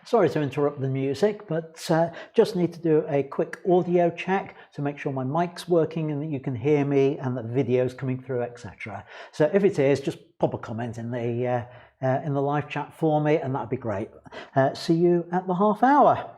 Sorry to interrupt the music, but just need to do a quick audio check to make sure my mic's working and that you can hear me and that the video's coming through, etc. So if it is, just pop a comment in the live chat for me, and that'd be great. See you at the half hour.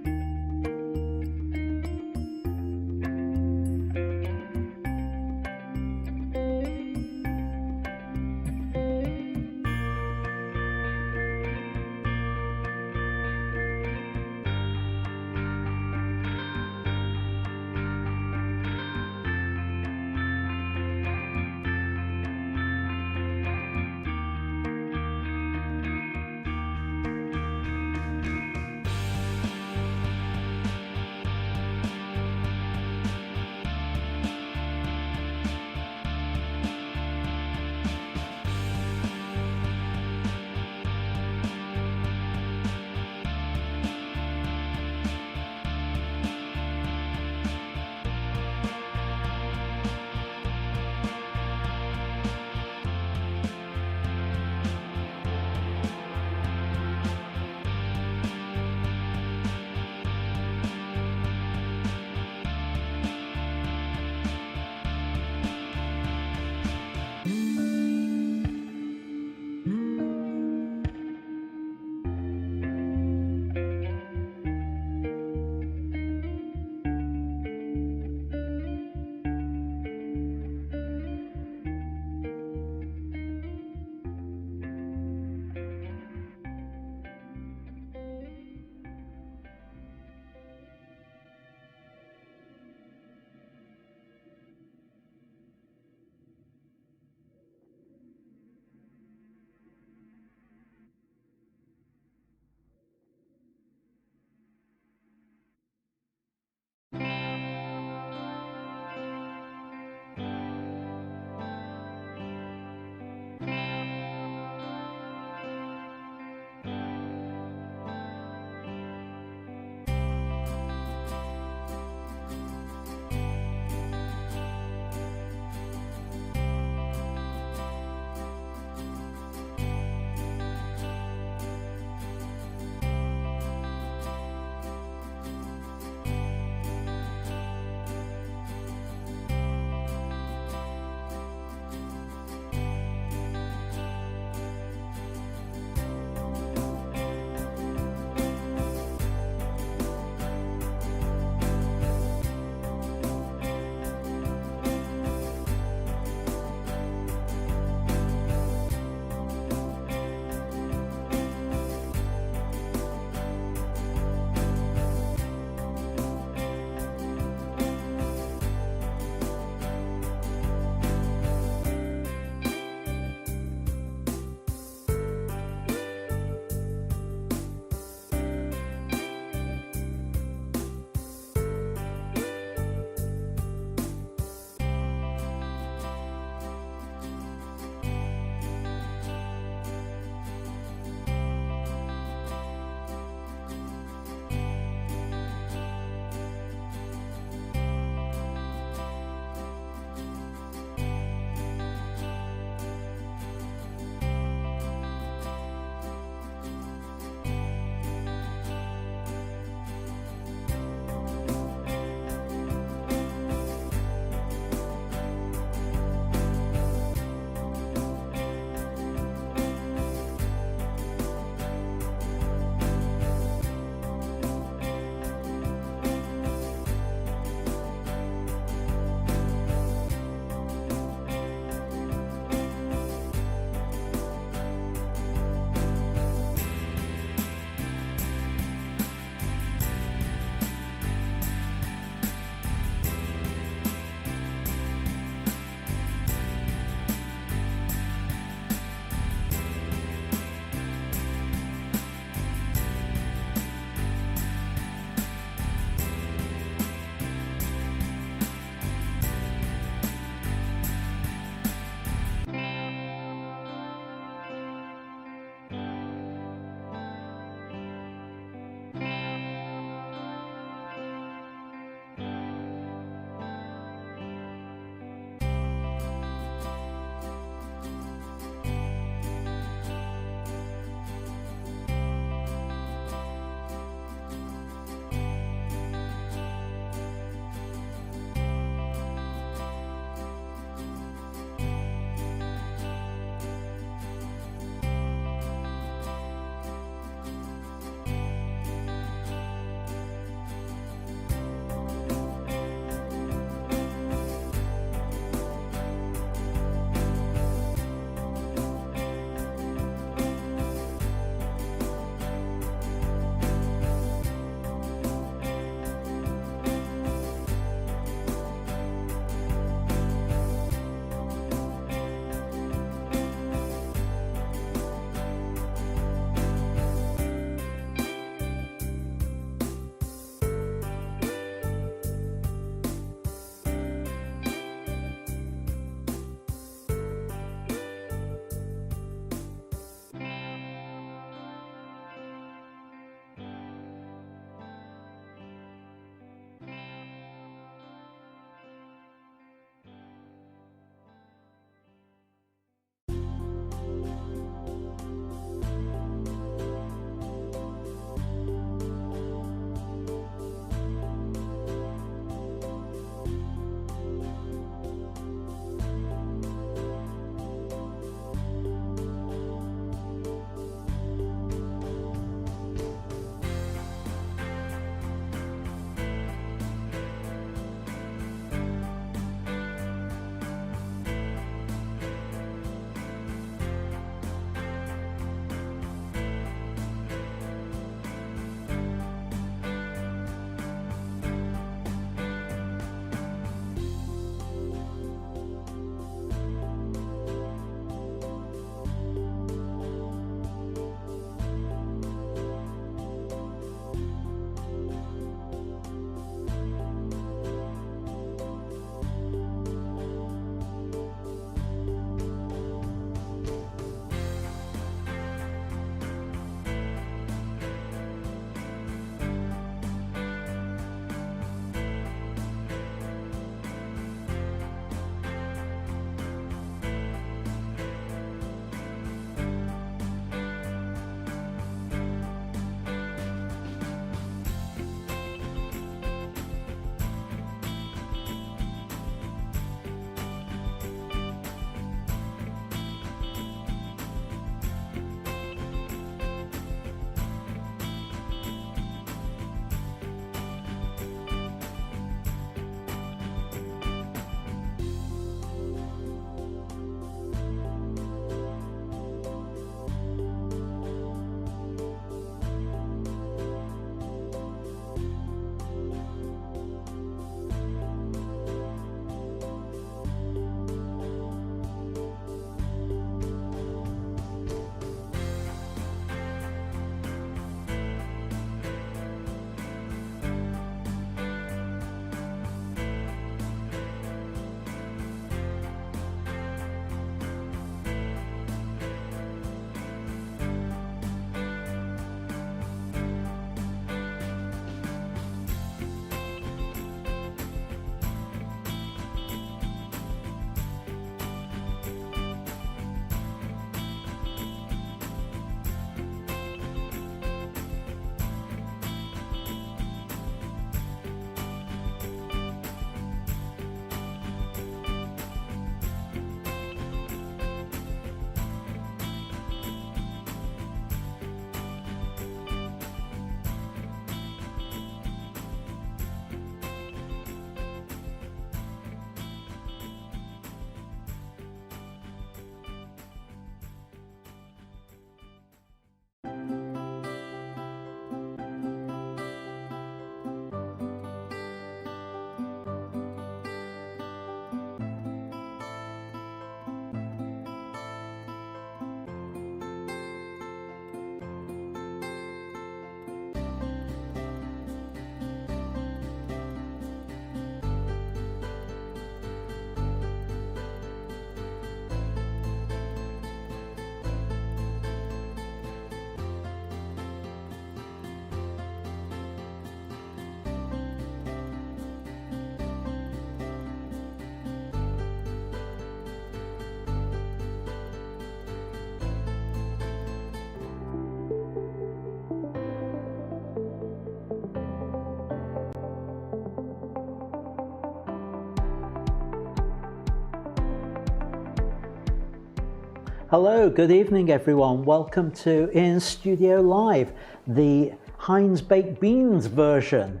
Hello, good evening everyone. Welcome to In Studio Live, the Heinz Baked Beans version.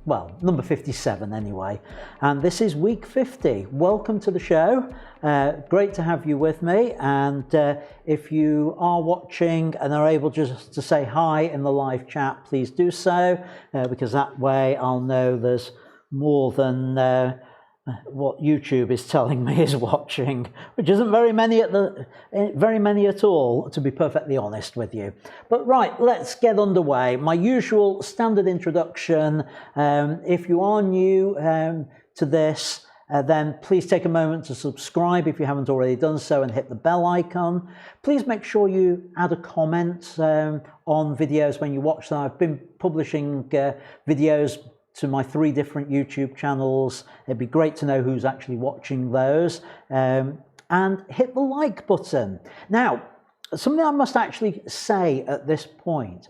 Well, number 57 anyway. And this is week 50. Welcome to the show. Great to have you with me. And if you are watching and are able just to say hi in the live chat, please do so, because that way I'll know there's more than what YouTube is telling me is watching, which isn't very many at all, to be perfectly honest with you. But right, let's get underway. My usual standard introduction. If you are new to this, then please take a moment to subscribe if you haven't already done so and hit the bell icon. Please make sure you add a comment on videos when you watch them. I've been publishing videos to my 3 different YouTube channels. It'd be great to know who's actually watching those. And hit the like button. Now, something I must actually say at this point.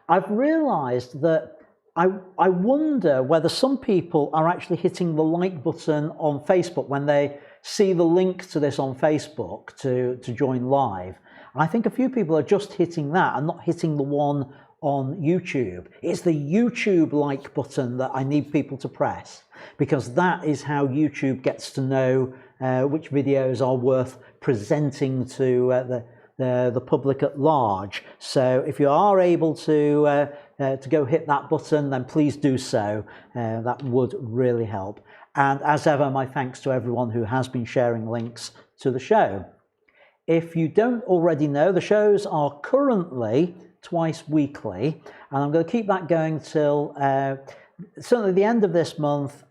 I've realized that I wonder whether some people are actually hitting the like button on Facebook when they see the link to this on Facebook to join live. And I think a few people are just hitting that and not hitting the one on YouTube. It's the YouTube like button that I need people to press, because that is how YouTube gets to know which videos are worth presenting to the public at large. So if you are able to go hit that button, then please do so. That would really help. And as ever, my thanks to everyone who has been sharing links to the show. If you don't already know, the shows are currently twice weekly, and I'm going to keep that going till certainly the end of this month,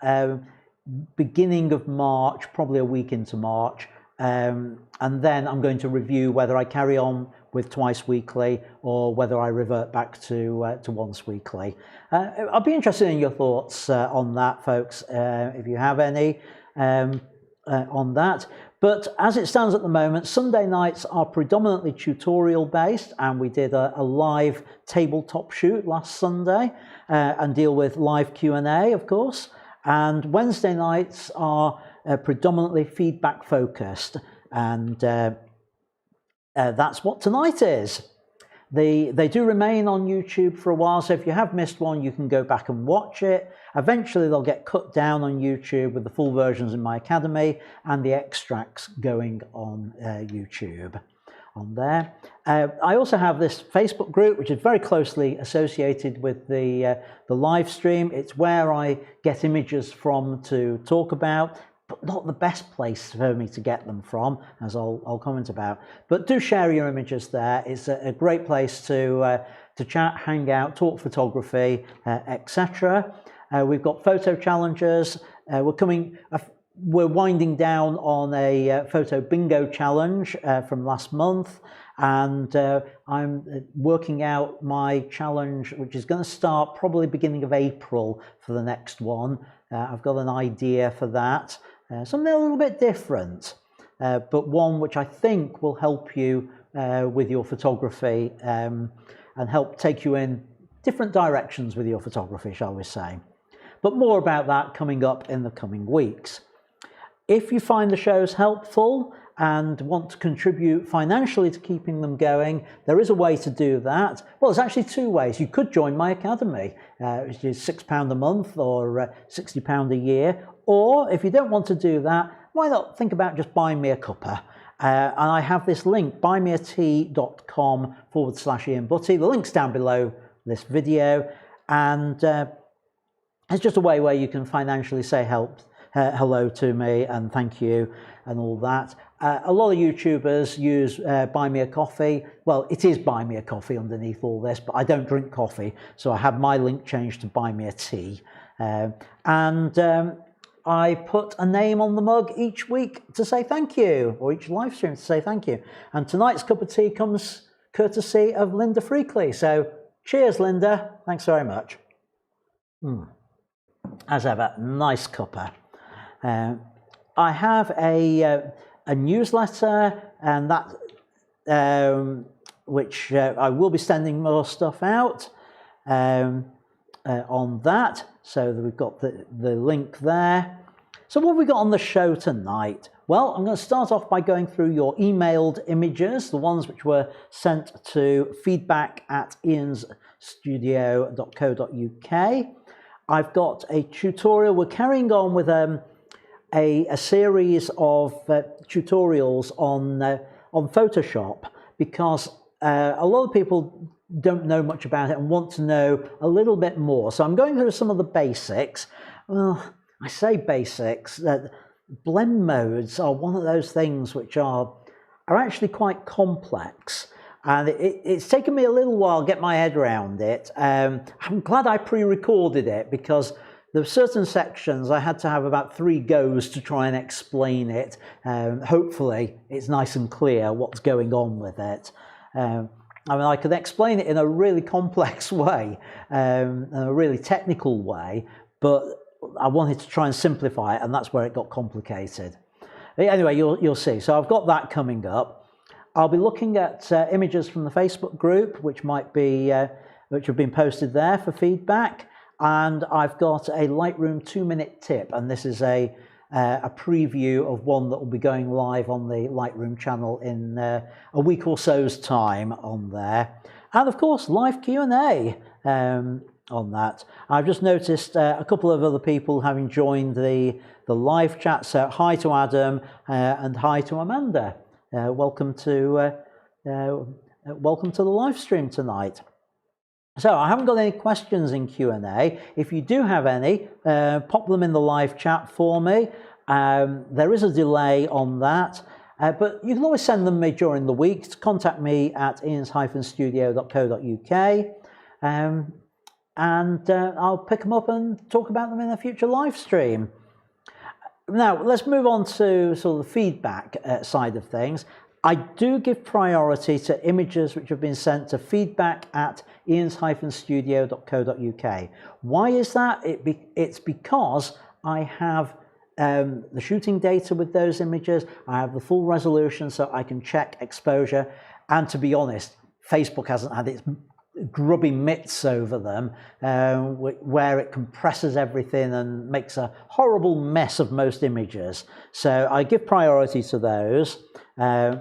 beginning of March, probably a week into March, and then I'm going to review whether I carry on with twice weekly or whether I revert back to once weekly. I'll be interested in your thoughts on that, folks, if you have any on that. But as it stands at the moment, Sunday nights are predominantly tutorial based, and we did a live tabletop shoot last Sunday and deal with live Q&A, of course. And Wednesday nights are predominantly feedback focused, and that's what tonight is. They do remain on YouTube for a while, so if you have missed one, you can go back and watch it. Eventually they'll get cut down on YouTube with the full versions in my academy and the extracts going on YouTube on there. I also have this Facebook group, which is very closely associated with the live stream. It's where I get images from to talk about, but not the best place for me to get them from, as I'll comment about. But do share your images there. It's a great place to chat, hang out, talk photography, etc. We've got photo challenges. We're winding down on a photo bingo challenge from last month, and I'm working out my challenge, which is going to start probably beginning of April for the next one. I've got an idea for that. Something a little bit different, but one which I think will help you with your photography and help take you in different directions with your photography, shall we say. But more about that coming up in the coming weeks. If you find the shows helpful and want to contribute financially to keeping them going, there is a way to do that. Well, there's actually 2 ways. You could join my academy, which is £6 a month or £60 a year. Or if you don't want to do that, why not think about just buying me a cuppa? And I have this link, buymeatea.com/Ian Butty. The link's down below this video. And it's just a way where you can financially say hello to me and thank you and all that. A lot of YouTubers use BuyMeACoffee. Well, it is BuyMeACoffee underneath all this, but I don't drink coffee, so I have my link changed to BuyMeATea. I put a name on the mug each week to say thank you, or each live stream to say thank you. And tonight's cup of tea comes courtesy of Linda Freakley. So cheers, Linda. Thanks very much. As ever, nice cuppa. I have a newsletter, and that which I will be sending more stuff out on that. So we've got the link there. So what have we got on the show tonight? Well, I'm going to start off by going through your emailed images, the ones which were sent to feedback@iansstudio.co.uk. I've got a tutorial. We're carrying on with a series of tutorials on Photoshop, because a lot of people don't know much about it and want to know a little bit more. So I'm going through some of the basics. Well, I say basics, that blend modes are one of those things which are actually quite complex, and it's taken me a little while to get my head around it. I'm glad I pre-recorded it, because there are certain sections I had to have about 3 goes to try and explain it. Hopefully it's nice and clear what's going on with it. I mean, I could explain it in a really complex way, in a really technical way, but I wanted to try and simplify it, and that's where it got complicated. Anyway, you'll see. So I've got that coming up. I'll be looking at images from the Facebook group, which have been posted there for feedback, and I've got a Lightroom 2-minute tip, and this is a preview of one that will be going live on the Lightroom channel in a week or so's time on there. And of course, live Q&A on that. I've just noticed a couple of other people having joined the live chat. So hi to Adam and hi to Amanda. Welcome to the live stream tonight. So I haven't got any questions in Q&A. If you do have any, pop them in the live chat for me. There is a delay on that, but you can always send them me during the week. Contact me at ians-studio.co.uk, and I'll pick them up and talk about them in a future live stream. Now, let's move on to sort of the feedback side of things. I do give priority to images which have been sent to feedback@ians-studio.co.uk. Why is that? It's because I have the shooting data with those images. I have the full resolution, so I can check exposure. And to be honest, Facebook hasn't had its grubby mitts over them, where it compresses everything and makes a horrible mess of most images. So I give priority to those. So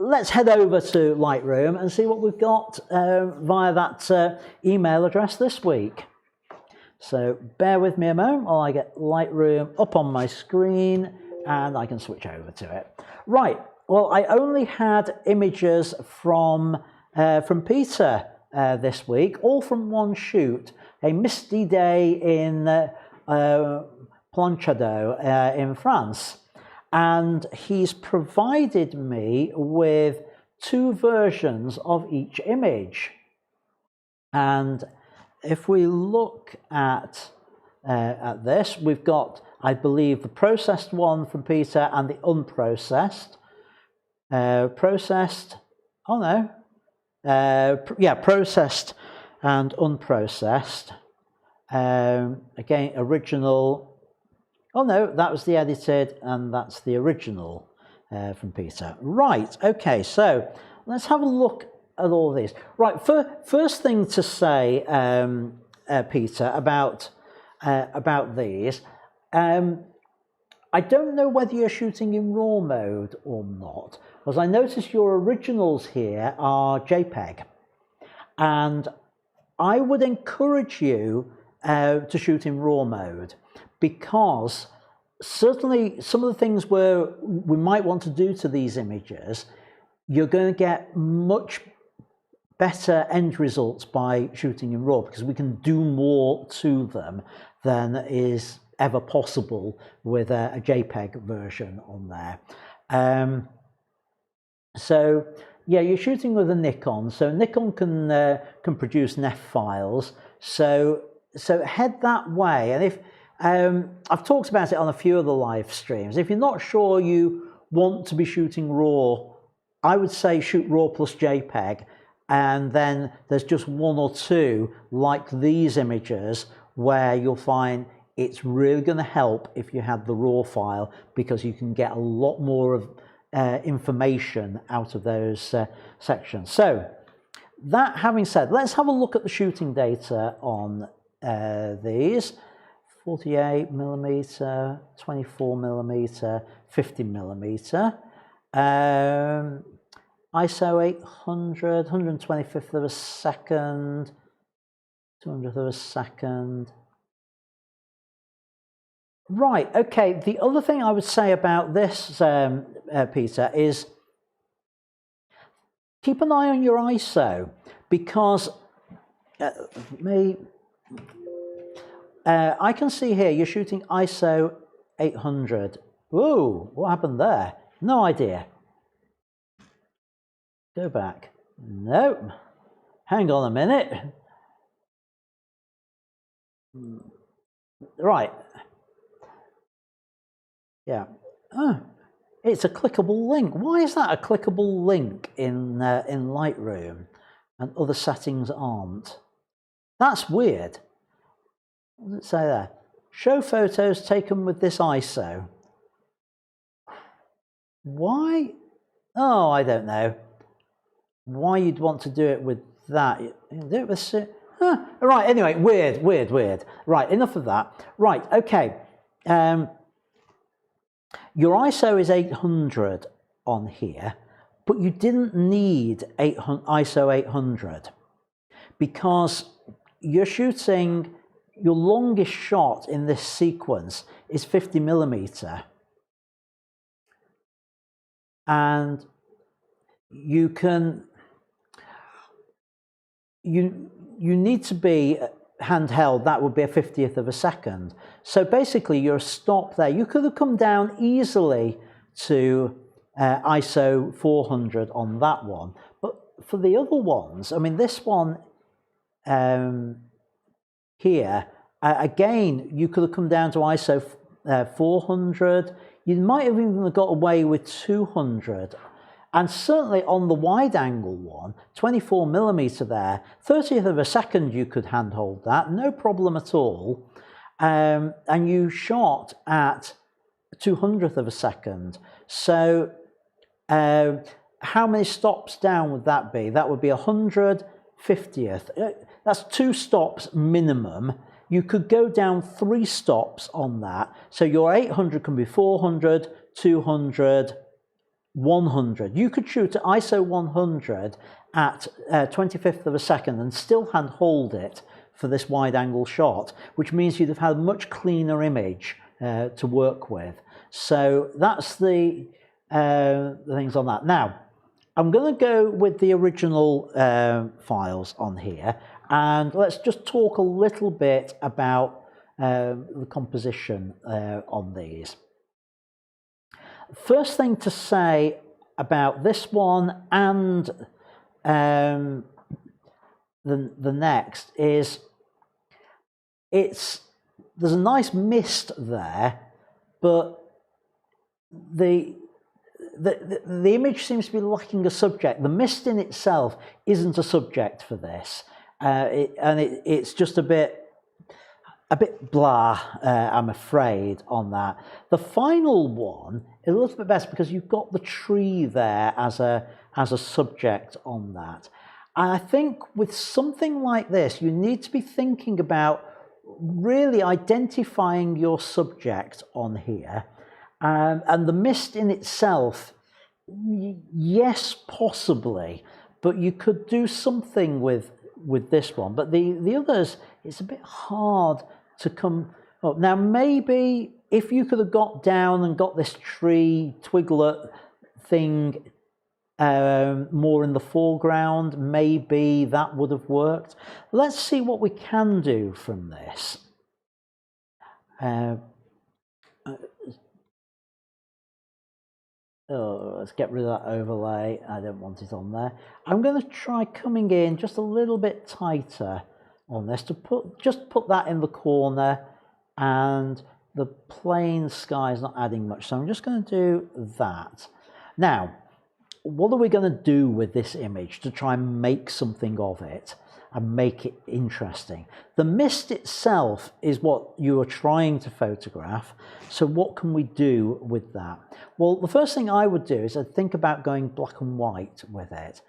let's head over to Lightroom and see what we've got via that email address this week. So bear with me a moment while I get Lightroom up on my screen and I can switch over to it. Right, well, I only had images from Peter this week, all from one shoot, a misty day in Planchado in France. And he's provided me with 2 versions of each image. And if we look at this, we've got, I believe, the processed one from Peter and the unprocessed. Processed and unprocessed. Again, original. Oh no, that was the edited, and that's the original from Peter. Right, okay, so let's have a look at all these. Right, first thing to say, Peter, about these. I don't know whether you're shooting in RAW mode or not, because I notice your originals here are JPEG, and I would encourage you to shoot in RAW mode, because certainly some of the things where we might want to do to these images, you're going to get much better end results by shooting in RAW, because we can do more to them than is ever possible with a JPEG version on there. So yeah, you're shooting with a Nikon, so Nikon can produce NEF files, so head that way. And if I've talked about it on a few of the live streams. If you're not sure you want to be shooting RAW, I would say shoot RAW plus JPEG, and then there's just 1 or 2 like these images where you'll find it's really going to help if you had the RAW file, because you can get a lot more of information out of those sections. So that having said, let's have a look at the shooting data on these. 48 millimeter, 24 millimeter, 50 millimeter. ISO 800, 125th of a second, 200th of a second. Right, okay, the other thing I would say about this, Peter, is keep an eye on your ISO, because I can see here you're shooting ISO 800. Whoa, what happened there? No idea. Go back. Nope. Hang on a minute. Right. Yeah. Oh, it's a clickable link. Why is that a clickable link in Lightroom and other settings aren't? That's weird. What does it say there? Show photos taken with this ISO. Why? Oh, I don't know. Why you'd want to do it with that? You do it with. Right. Anyway, weird. Right. Enough of that. Right. Okay. Your ISO is 800 on here, but you didn't need ISO 800 because you're shooting. Your longest shot in this sequence is 50 millimeter, and you need to be handheld. That would be a 50th of a second. So basically you're a stop there. You could have come down easily to ISO 400 on that one, but for the other ones, I mean, this one here, again, you could have come down to ISO 400. You might have even got away with 200. And certainly on the wide angle one, 24 millimeter there, 30th of a second you could handhold that, no problem at all. And you shot at 200th of a second. So how many stops down would that be? That would be 100, 50th. That's 2 stops minimum. You could go down 3 stops on that. So your 800 can be 400, 200, 100. You could shoot at ISO 100 at 25th of a second and still handhold it for this wide angle shot, which means you'd have had a much cleaner image to work with. So that's the things on that. Now, I'm going to go with the original files on here, and let's just talk a little bit about the composition on these. First thing to say about this one and the next is there's a nice mist there, but the image seems to be lacking a subject. The mist in itself isn't a subject for this, it's just a bit blah, I'm afraid, on that. The final one is a little bit better because you've got the tree there as a subject on that. And I think with something like this, you need to be thinking about really identifying your subject on here. And the mist in itself, yes, possibly, but you could do something with this one. But the others, it's a bit hard to come up. Now, maybe if you could have got down and got this tree twiglet thing more in the foreground, maybe that would have worked. Let's see what we can do from this. Let's get rid of that overlay. I don't want it on there. I'm going to try coming in just a little bit tighter on this to put that in the corner, and the plain sky is not adding much, so I'm just going to do that. Now, what are we going to do with this image to try and make something of it and make it interesting? The mist itself is what you are trying to photograph, so what can we do with that? Well, the first thing I would do is I'd think about going black and white with it,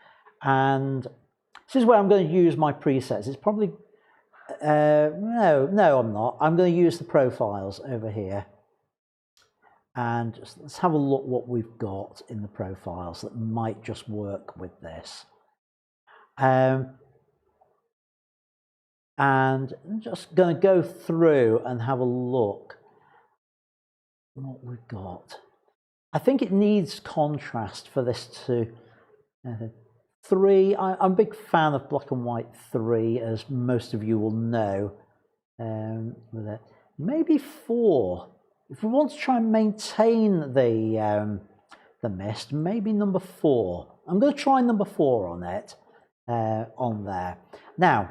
and this is where I'm going to use my presets. It's probably No, I'm not. I'm going to use the profiles over here. And let's have a look what we've got in the profiles that might just work with this. And I'm just going to go through and have a look what we've got. I think it needs contrast for this to 3. I'm a big fan of black and white 3, as most of you will know. With it, maybe 4. If we want to try and maintain the mist, maybe number 4. I'm going to try number 4 on it, on there. Now,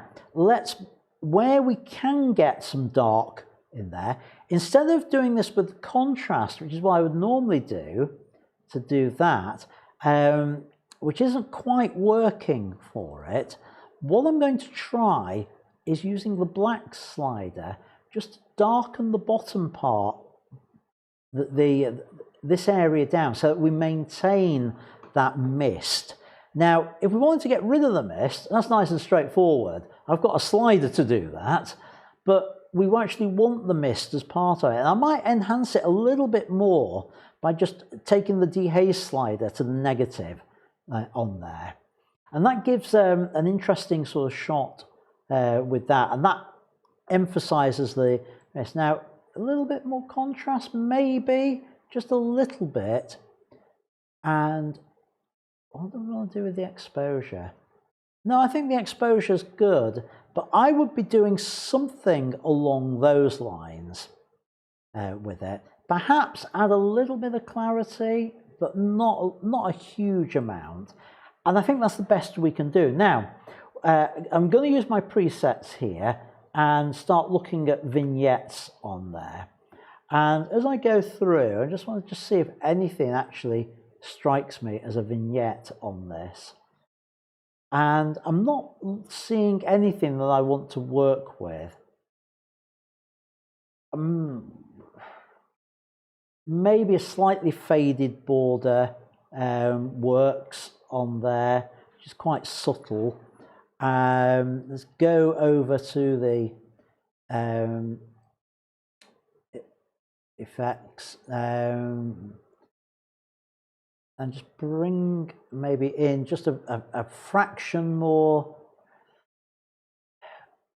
where we can get some dark in there, instead of doing this with contrast, which is what I would normally do, to do that, which isn't quite working for it, what I'm going to try is using the black slider, just to darken the bottom part, this area down, so that we maintain that mist. Now, if we wanted to get rid of the mist, that's nice and straightforward. I've got a slider to do that, but we actually want the mist as part of it. And I might enhance it a little bit more by just taking the dehaze slider to the negative on there. And that gives an interesting sort of shot with that, and that emphasizes the mist. Now, a little bit more contrast, maybe, just a little bit. And what do we want to do with the exposure? No, I think the exposure is good, but I would be doing something along those lines with it. Perhaps add a little bit of clarity, but not a huge amount. And I think that's the best we can do. Now, I'm going to use my presets here and start looking at vignettes on there. And as I go through, I just want to see if anything actually strikes me as a vignette on this. And I'm not seeing anything that I want to work with. Maybe a slightly faded border works on there, which is quite subtle. Let's go over to the effects and just bring maybe in just a fraction more,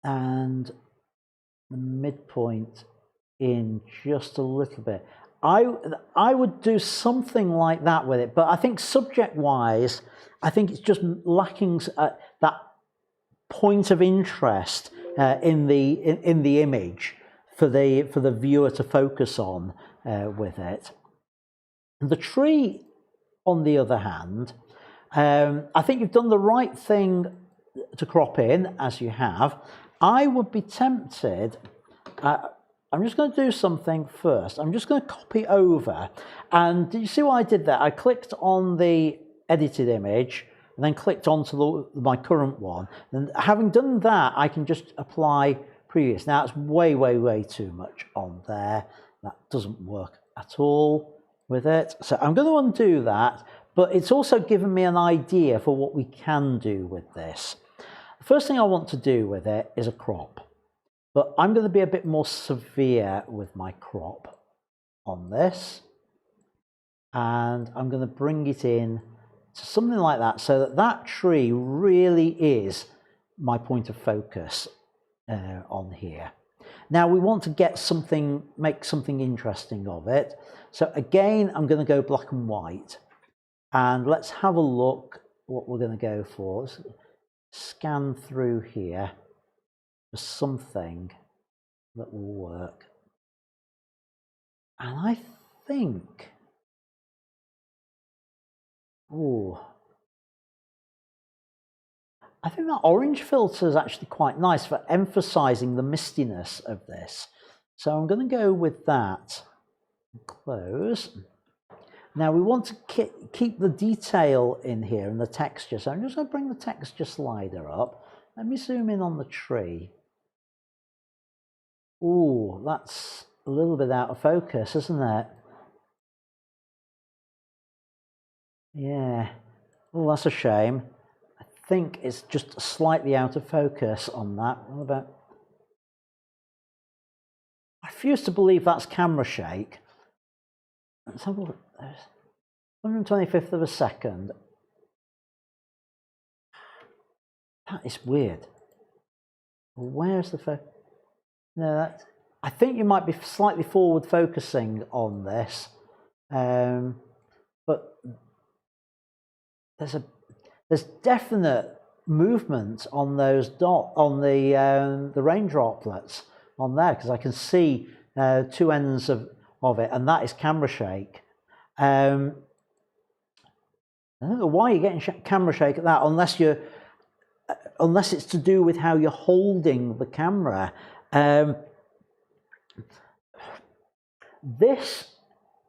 and the midpoint in just a little bit. I would do something like that with it, but I think subject-wise, I think it's just lacking that point of interest in the image for the viewer to focus on with it. And the tree, on the other hand, I think you've done the right thing to crop in, as you have. I would be tempted. I'm just going to do something first. I'm just going to copy over. And did you see what I did there? I clicked on the edited image and then clicked onto my current one. And having done that, I can just apply previous. Now it's way, way, way too much on there. That doesn't work at all with it. So I'm going to undo that, but it's also given me an idea for what we can do with this. The first thing I want to do with it is a crop. But I'm going to be a bit more severe with my crop on this. And I'm going to bring it in to something like that, so that that tree really is my point of focus on here. Now we want to get something, make something interesting of it. So again, I'm going to go black and white. And let's have a look what we're going to go for. Let's scan through here for something that will work. And I think, I think that orange filter is actually quite nice for emphasizing the mistiness of this. So I'm going to go with that. Close. Now we want to keep the detail in here and the texture. So I'm just going to bring the texture slider up. Let me zoom in on the tree. Ooh, that's a little bit out of focus, isn't it? Yeah. Oh, that's a shame. I think it's just slightly out of focus on that. What about refuse to believe that's camera shake. Let's have a look. 125th of a second. That is weird. Where's the phone? No, that's, I think you might be slightly forward focusing on this, but there's definite movement on those the rain droplets on there, because I can see two ends of it, and that is camera shake. I don't know why you're getting camera shake at that, unless it's to do with how you're holding the camera.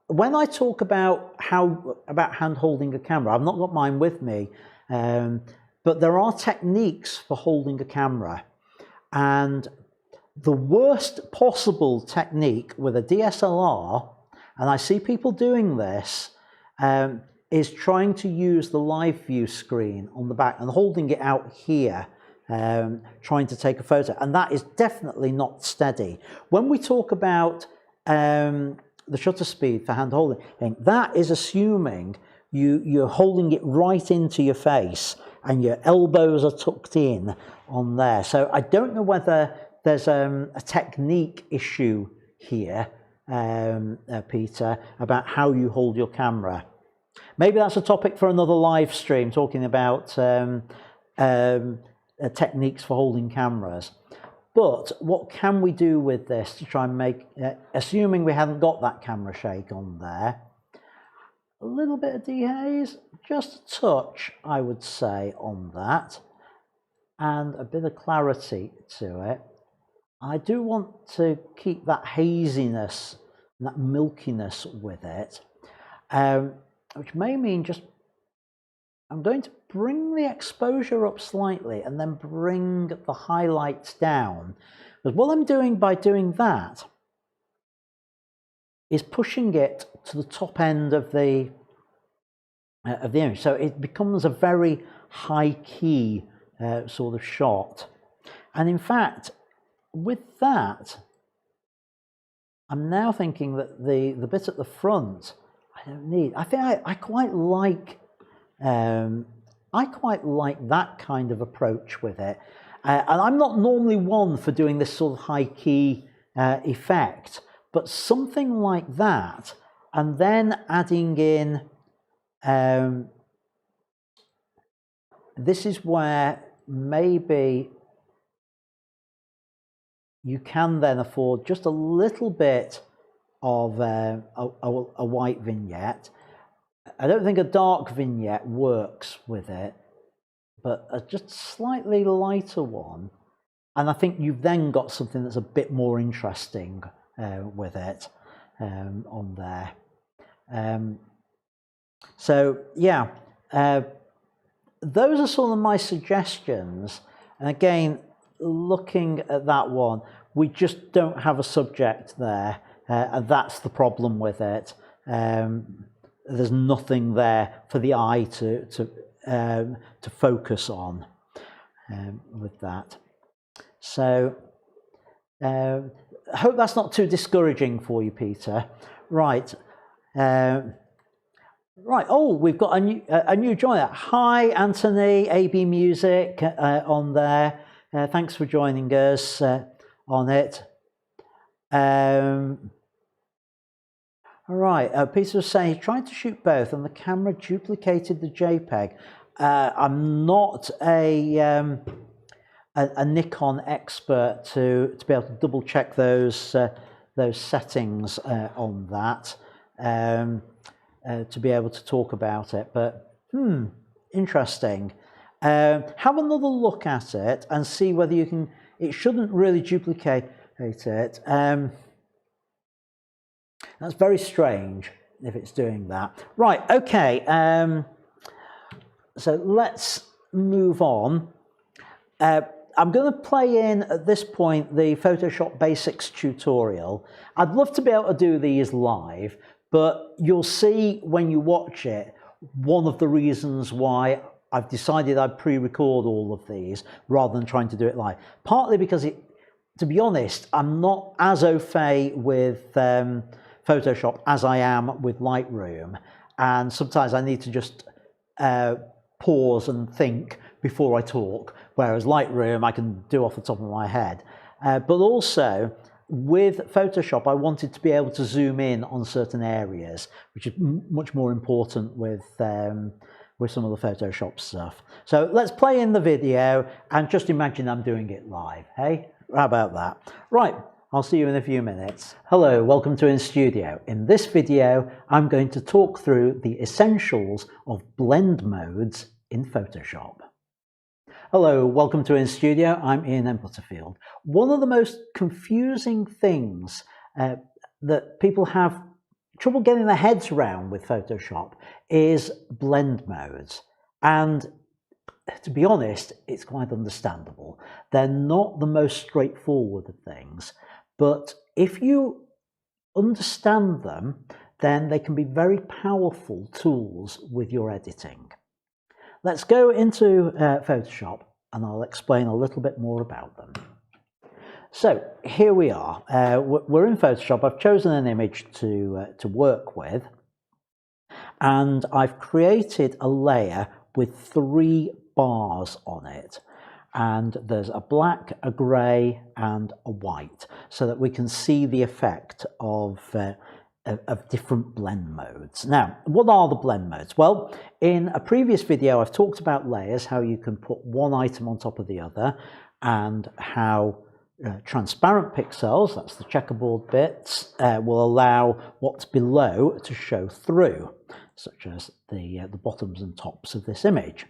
When I talk about hand holding a camera, I've not got mine with me, but there are techniques for holding a camera, and the worst possible technique with a DSLR, and I see people doing this, is trying to use the live view screen on the back and holding it out here, trying to take a photo, and that is definitely not steady. When we talk about the shutter speed for hand holding, that is assuming you're holding it right into your face and your elbows are tucked in on there. So I don't know whether there's a technique issue here, Peter, about how you hold your camera. Maybe that's a topic for another live stream, talking about techniques for holding cameras. But what can we do with this to try and make, assuming we haven't got that camera shake on there, a little bit of dehaze, just a touch, I would say, on that, and a bit of clarity to it. I do want to keep that haziness and that milkiness with it, which may mean just, I'm going to bring the exposure up slightly and then bring the highlights down. Because what I'm doing by doing that is pushing it to the top end of the image. So it becomes a very high key sort of shot. And in fact, with that, I'm now thinking that the bit at the front, I don't need. I think I quite like that kind of approach with it, and I'm not normally one for doing this sort of high key effect, but something like that, and then adding in. This is where maybe you can then afford just a little bit of a white vignette. I don't think a dark vignette works with it, but a just slightly lighter one, and I think you've then got something that's a bit more interesting with it on there. So yeah, those are sort of my suggestions, and again, looking at that one, we just don't have a subject there, and that's the problem with it. There's nothing there for the eye to focus on with that. So I hope that's not too discouraging for you, Peter. Right. Right. Oh, we've got a new joiner. Hi, Anthony, AB Music on there. Thanks for joining us on it. All right. Peter was saying he tried to shoot both, and the camera duplicated the JPEG. I'm not a Nikon expert to be able to double check those settings on that. To be able to talk about it, but interesting. Have another look at it and see whether you can. It shouldn't really duplicate it. That's very strange if it's doing that. Right. Okay. So let's move on. I'm going to play in at this point the Photoshop Basics tutorial. I'd love to be able to do these live, but you'll see when you watch it one of the reasons why I've decided I'd pre-record all of these rather than trying to do it live. Partly because to be honest, I'm not as au fait with Photoshop as I am with Lightroom, and sometimes I need to just pause and think before I talk, whereas Lightroom I can do off the top of my head. But also with Photoshop, I wanted to be able to zoom in on certain areas, which is much more important with some of the Photoshop stuff. So let's play in the video and just imagine I'm doing it live. Hey, how about that? Right, I'll see you in a few minutes. Hello, welcome to In Studio. In this video, I'm going to talk through the essentials of blend modes in Photoshop. Hello, welcome to In Studio. I'm Ian and Butterfield. One of the most confusing things that people have trouble getting their heads around with Photoshop is blend modes. And to be honest, it's quite understandable. They're not the most straightforward of things, but if you understand them, then they can be very powerful tools with your editing. Let's go into Photoshop and I'll explain a little bit more about them. So here we are. We're in Photoshop. I've chosen an image to work with, and I've created a layer with 3 bars on it. And there's a black, a grey and a white, so that we can see the effect of different blend modes. Now, what are the blend modes? Well, in a previous video, I've talked about layers, how you can put one item on top of the other, and how transparent pixels, that's the checkerboard bits, will allow what's below to show through, such as the bottoms and tops of this image,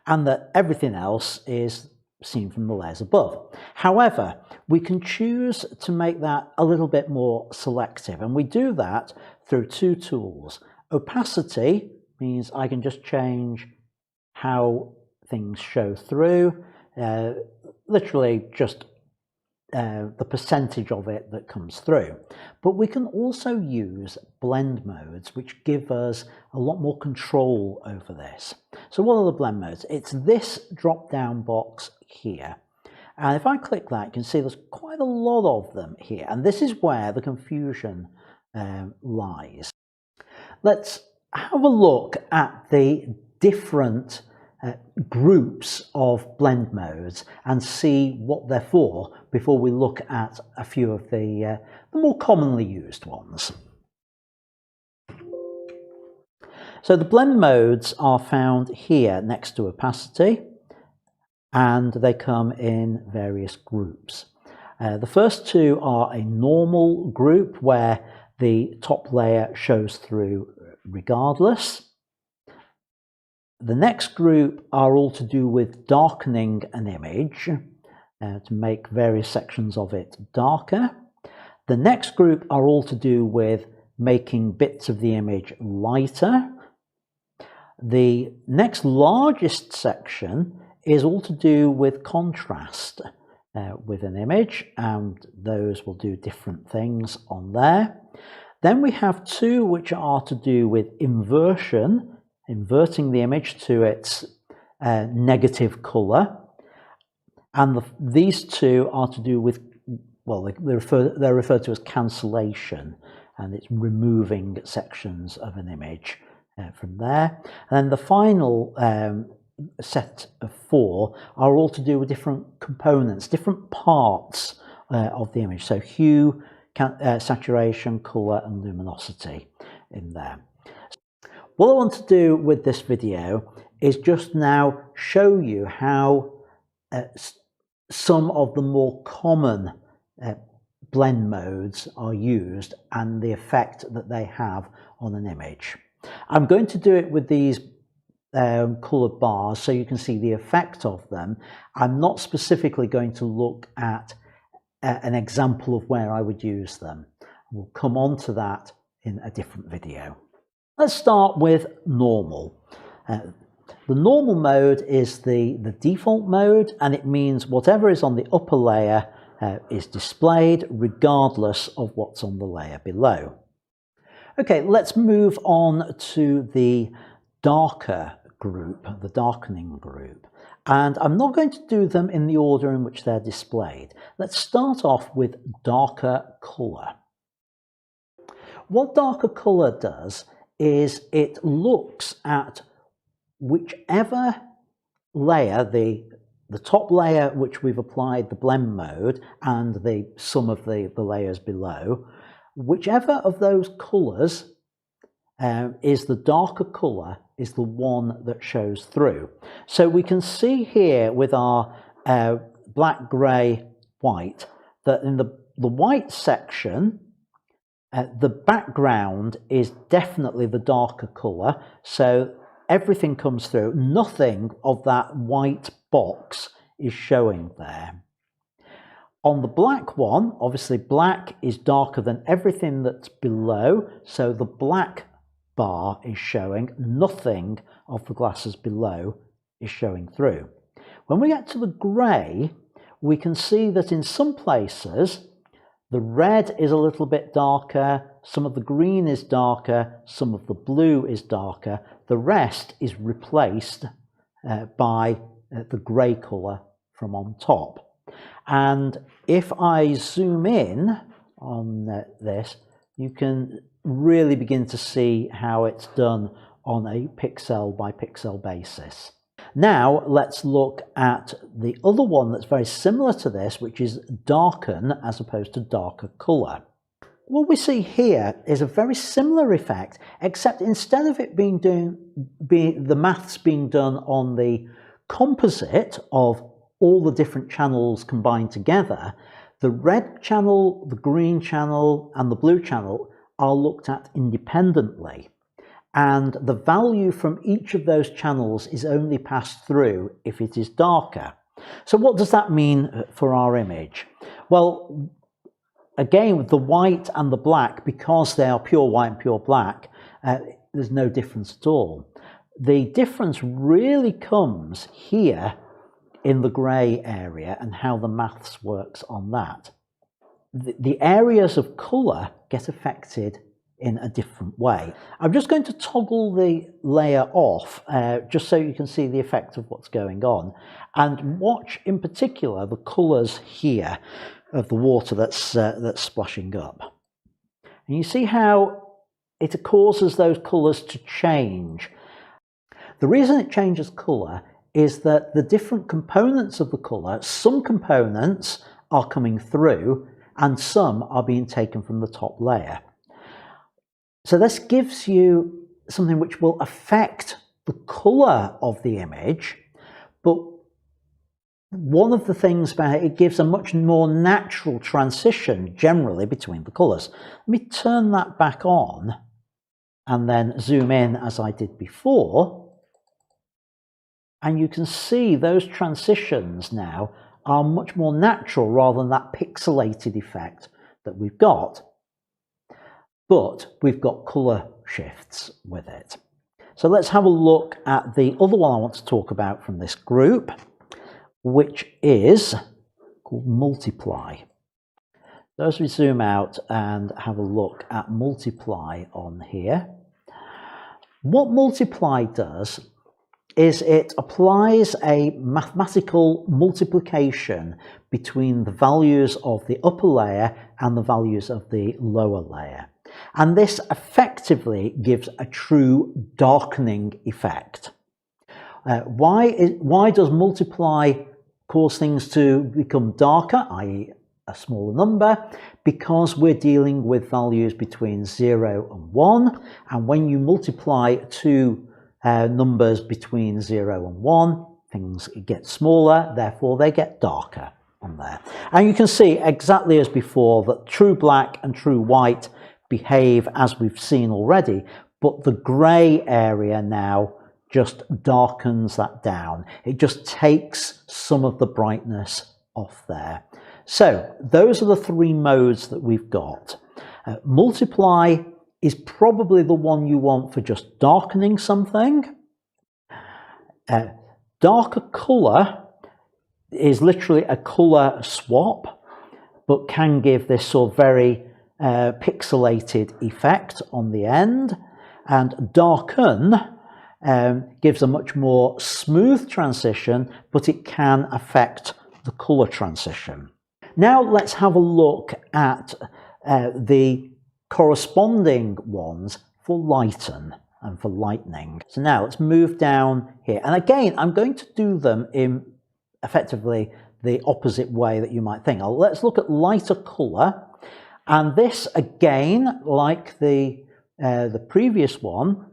and that everything else is seen from the layers above. However, we can choose to make that a little bit more selective, and we do that through 2 tools. Opacity means I can just change how things show through, literally just the percentage of it that comes through. But we can also use blend modes, which give us a lot more control over this. So what are the blend modes? It's this drop down box here, and if I click that, you can see there's quite a lot of them here, and this is where the confusion lies. Let's have a look at the different groups of blend modes and see what they're for before we look at a few of the more commonly used ones. So the blend modes are found here next to opacity, and they come in various groups. The first 2 are a normal group where the top layer shows through regardless. The next group are all to do with darkening an image to make various sections of it darker. The next group are all to do with making bits of the image lighter. The next largest section is all to do with contrast with an image, and those will do different things on there. Then we have 2 which are to do with inversion, inverting the image to its negative colour, and these 2 are to do with, well, they're referred to as cancellation, and it's removing sections of an image from there. And then the final set of 4 are all to do with different components, different parts of the image, so hue, saturation, colour and luminosity in there. What I want to do with this video is just now show you how some of the more common blend modes are used and the effect that they have on an image. I'm going to do it with these coloured bars so you can see the effect of them. I'm not specifically going to look at an example of where I would use them. We'll come on to that in a different video. Let's start with normal. The normal mode is the default mode, and it means whatever is on the upper layer is displayed regardless of what's on the layer below. Okay, let's move on to the darker group, the darkening group. And I'm not going to do them in the order in which they're displayed. Let's start off with darker colour. What darker colour does is it looks at whichever layer, the top layer which we've applied the blend mode and some of the layers below, whichever of those colours is the darker colour is the one that shows through. So we can see here with our black, grey, white that in the white section the background is definitely the darker colour, so everything comes through. Nothing of that white box is showing there. On the black one, obviously black is darker than everything that's below, so the black bar is showing. Nothing of the glasses below is showing through. When we get to the grey, we can see that in some places the red is a little bit darker, some of the green is darker, some of the blue is darker. The rest is replaced by the grey colour from on top. And if I zoom in on this, you can really begin to see how it's done on a pixel by pixel basis. Now let's look at the other one that's very similar to this, which is darken as opposed to darker colour. What we see here is a very similar effect, except instead of it being the maths being done on the composite of all the different channels combined together, the red channel, the green channel and the blue channel are looked at independently. And the value from each of those channels is only passed through if it is darker. So what does that mean for our image? Well, again, with the white and the black, because they are pure white and pure black, there's no difference at all. The difference really comes here in the grey area and how the maths works on that. The areas of colour get affected in a different way. I'm just going to toggle the layer off just so you can see the effect of what's going on, and watch in particular the colours here of the water that's splashing up. And you see how it causes those colours to change. The reason it changes colour is that the different components of the colour, some components are coming through and some are being taken from the top layer. So this gives you something which will affect the colour of the image, but one of the things about it, it gives a much more natural transition generally between the colours. Let me turn that back on and then zoom in as I did before. And you can see those transitions now are much more natural rather than that pixelated effect that we've got. But we've got colour shifts with it. So let's have a look at the other one I want to talk about from this group, which is called multiply. So as we zoom out and have a look at multiply on here, what multiply does is it applies a mathematical multiplication between the values of the upper layer and the values of the lower layer. And this effectively gives a true darkening effect. Why does multiply cause things to become darker, i.e. a smaller number? Because we're dealing with values between 0 and 1, and when you multiply two numbers between 0 and 1, things get smaller, therefore they get darker on there. And you can see exactly as before that true black and true white behave as we've seen already, but the grey area now just darkens that down. It just takes some of the brightness off there. So those are the three modes that we've got. Multiply is probably the one you want for just darkening something. Darker colour is literally a colour swap, but can give this sort of very pixelated effect on the end. And darken gives a much more smooth transition, but it can affect the color transition. Now let's have a look at the corresponding ones for lighten and for lightning. So now let's move down here. And again, I'm going to do them in effectively the opposite way that you might think. Let's look at lighter color. And this again, like the previous one,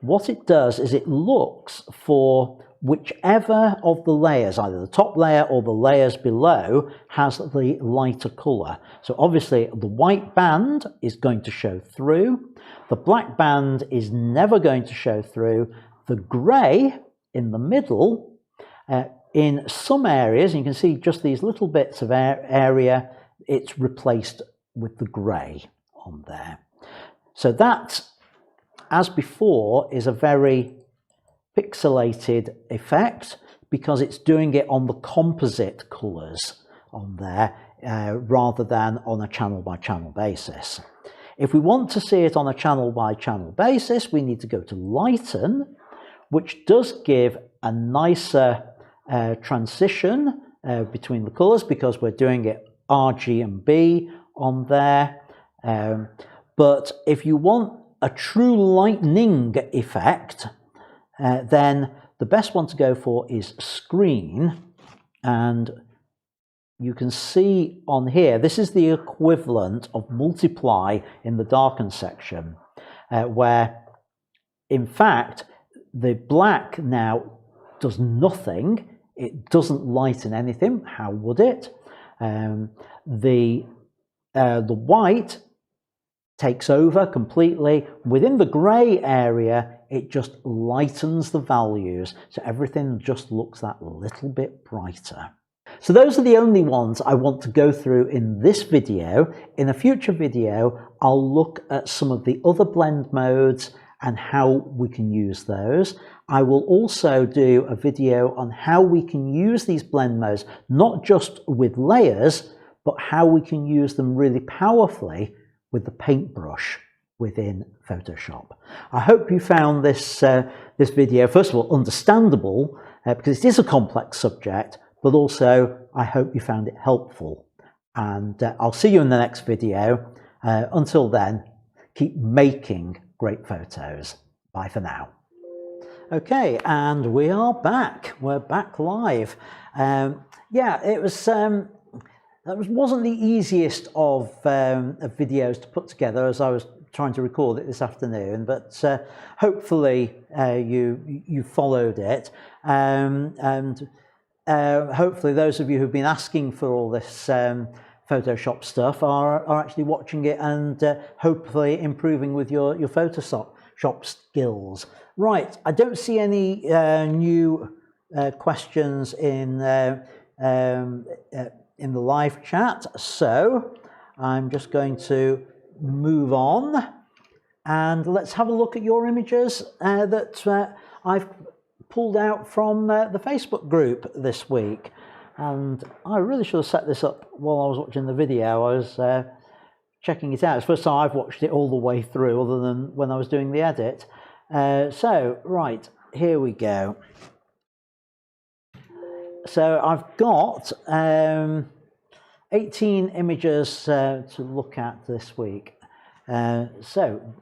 what it does is it looks for whichever of the layers, either the top layer or the layers below, has the lighter color. So obviously the white band is going to show through, the black band is never going to show through, the gray in the middle, in some areas, you can see just these little bits of area, it's replaced with the gray on there. So that, as before, is a very pixelated effect because it's doing it on the composite colors on there rather than on a channel by channel basis. If we want to see it on a channel by channel basis, we need to go to lighten, which does give a nicer transition between the colors because we're doing it RGB on there. But if you want a true lightning effect, then the best one to go for is screen. And you can see on here, this is the equivalent of multiply in the darken section, where in fact the black now does nothing. It doesn't lighten anything. How would it? The white takes over completely. Within the gray area, it just lightens the values, so everything just looks that little bit brighter. So those are the only ones I want to go through in this video. In a future video, I'll look at some of the other blend modes and how we can use those. I will also do a video on how we can use these blend modes, not just with layers, but how we can use them really powerfully with the paintbrush within Photoshop. I hope you found this video, first of all, understandable, because it is a complex subject, but also I hope you found it helpful. And I'll see you in the next video. Until then, keep making great photos. Bye for now. Okay, and we are back. We're back live. Yeah, it was that wasn't the easiest of videos to put together as I was trying to record it this afternoon, but hopefully you followed it, and hopefully those of you who've been asking for all this Photoshop stuff are actually watching it and hopefully improving with your Photoshop skills. Right, I don't see any new questions in the live chat, so I'm just going to move on and let's have a look at your images that I've pulled out from the Facebook group this week. And I really should have set this up while I was watching the video. I was checking it out. It's the first time I've watched it all the way through, other than when I was doing the edit. So, right, here we go. So I've got 18 images to look at this week. So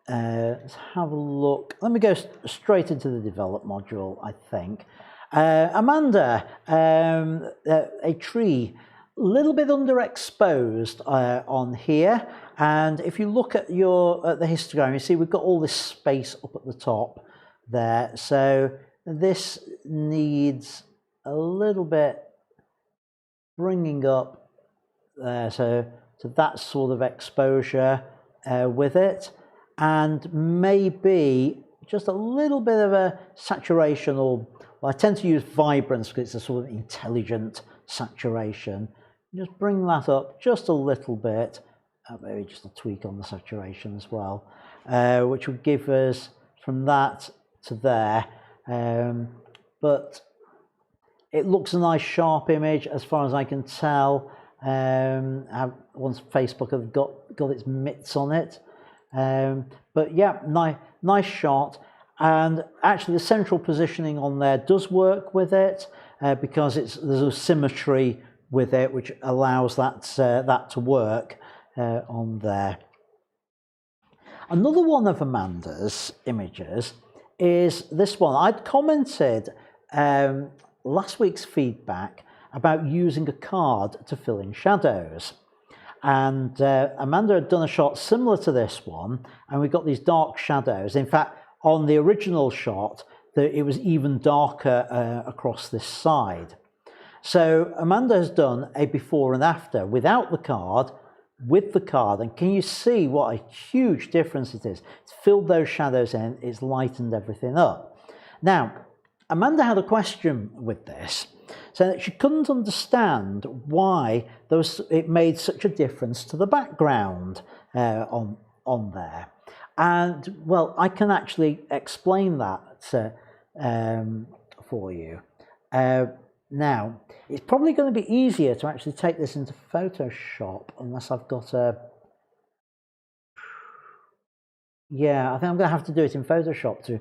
let's have a look. Let me go straight into the develop module, I think. Amanda, a tree, a little bit underexposed on here. And if you look at the histogram, you see we've got all this space up at the top there. So this needs a little bit bringing up there, so that sort of exposure with it, and maybe just a little bit of a saturation, or well, I tend to use vibrance because it's a sort of intelligent saturation. Just bring that up just a little bit, maybe just a tweak on the saturation as well, which would give us from that to there. But it looks a nice sharp image as far as I can tell. Once Facebook have got its mitts on it, But yeah, nice shot. And actually the central positioning on there does work with it because there's a symmetry with it which allows that to work on there. Another one of Amanda's images is this one. I'd commented last week's feedback about using a card to fill in shadows. And Amanda had done a shot similar to this one, and we got these dark shadows. In fact, on the original shot, it was even darker across this side. So Amanda has done a before and after without the card, with the card, and can you see what a huge difference it is? It's filled those shadows in, it's lightened everything up. Now, Amanda had a question with this, saying that she couldn't understand why it made such a difference to the background on there. And well, I can actually explain that for you. Now, it's probably going to be easier to actually take this into Photoshop unless I've got a... Yeah, I think I'm going to have to do it in Photoshop to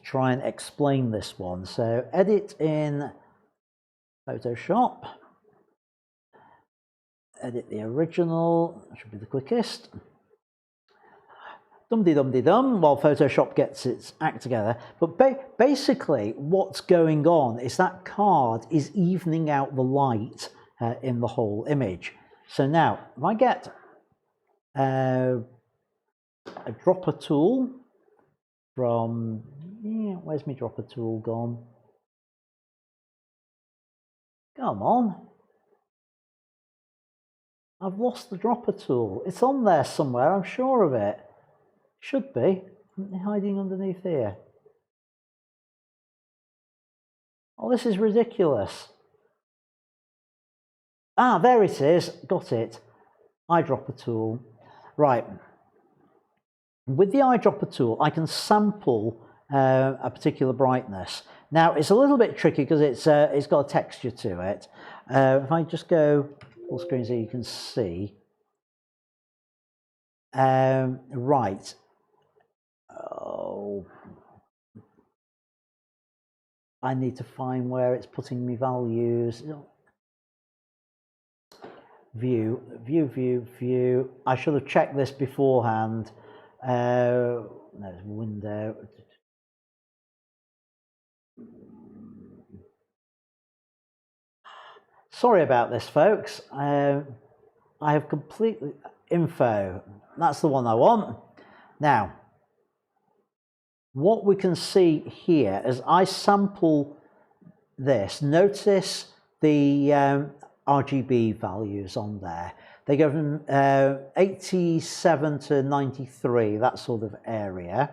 try and explain this one. So edit in Photoshop, edit the original, that should be the quickest. Dum-de-dum-de-dum, while Photoshop gets its act together. But basically what's going on is that card is evening out the light in the whole image. So now, if I get a dropper tool from, where's my dropper tool gone? Come on. I've lost the dropper tool. It's on there somewhere, I'm sure of it. Should be. Hiding underneath here. Oh, this is ridiculous. Ah, there it is. Got it. Eyedropper tool. Right. With the eyedropper tool, I can sample a particular brightness. Now, it's a little bit tricky because it's got a texture to it. If I just go full screen so you can see. Right. Oh, I need to find where it's putting me values. View. I should have checked this beforehand. There's window. Sorry about this, folks. I have completely info. That's the one I want. Now, what we can see here as I sample this, notice the RGB values on there. They go from 87 to 93, that sort of area.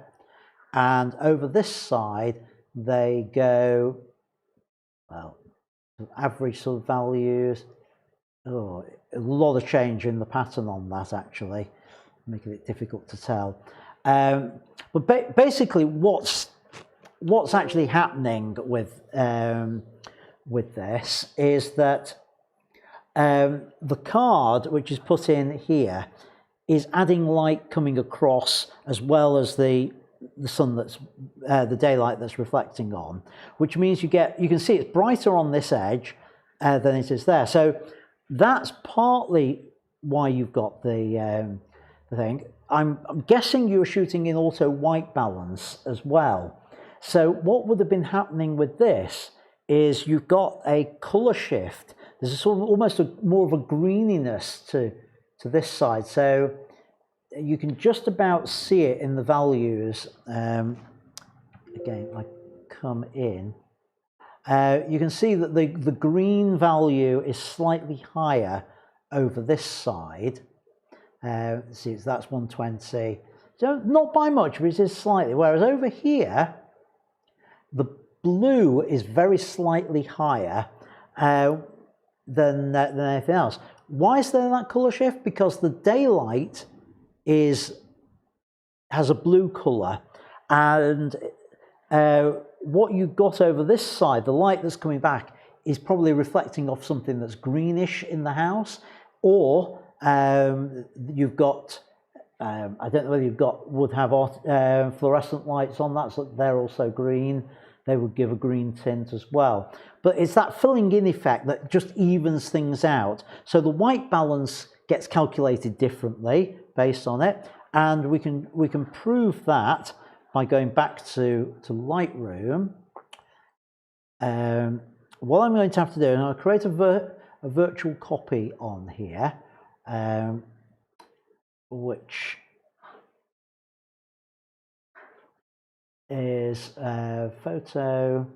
And over this side, they go, well, average sort of values. Oh, a lot of change in the pattern on that, actually, making it difficult to tell. But basically, what's actually happening with this is that the card, which is put in here, is adding light coming across as well as the sun that's the daylight that's reflecting on, which means you can see it's brighter on this edge than it is there. So that's partly why you've got the thing. I'm guessing you were shooting in auto white balance as well. So what would have been happening with this is you've got a color shift. There's a sort of almost more of a greeniness to this side. So you can just about see it in the values. Again, I come in. You can see that the green value is slightly higher over this side. See, that's 120. So not by much, but it is slightly. Whereas over here, the blue is very slightly higher than anything else. Why is there that color shift? Because the daylight has a blue color, and what you've got over this side, the light that's coming back, is probably reflecting off something that's greenish in the house, or you've got I don't know whether would have fluorescent lights on that, so they're also green. They would give a green tint as well. But it's that filling in effect that just evens things out. So the white balance gets calculated differently based on it, and we can prove that by going back to Lightroom. What I'm going to have to do, and I'll create a virtual copy on here, which is photo,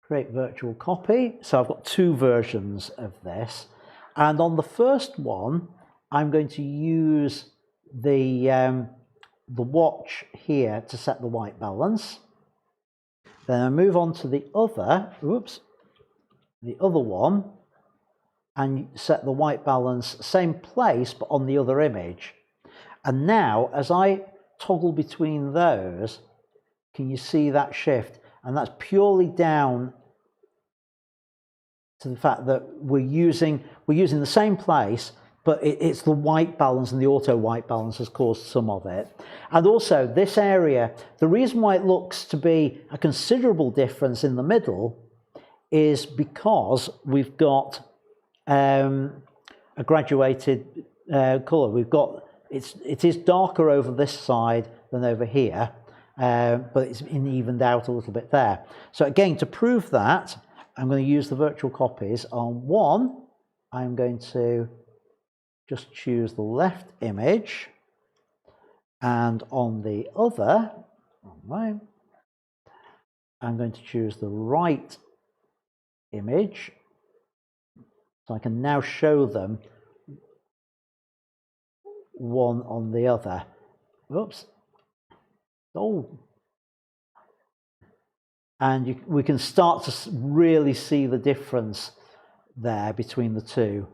create virtual copy. So I've got two versions of this, and on the first one I'm going to use the watch here to set the white balance. Then I move on to the other one and set the white balance same place but on the other image. And now as I toggle between those, can you see that shift? And that's purely down to the fact that we're using the same place, but it's the white balance, and the auto white balance has caused some of it. And also this area, the reason why it looks to be a considerable difference in the middle is because we've got a graduated colour. It is darker over this side than over here, but it's evened out a little bit there. So again, to prove that, I'm going to use the virtual copies. On one, I'm going to just choose the left image, and on the other, I'm going to choose the right image, so I can now show them one on the other. Oops. Oh. And we can start to really see the difference there between the two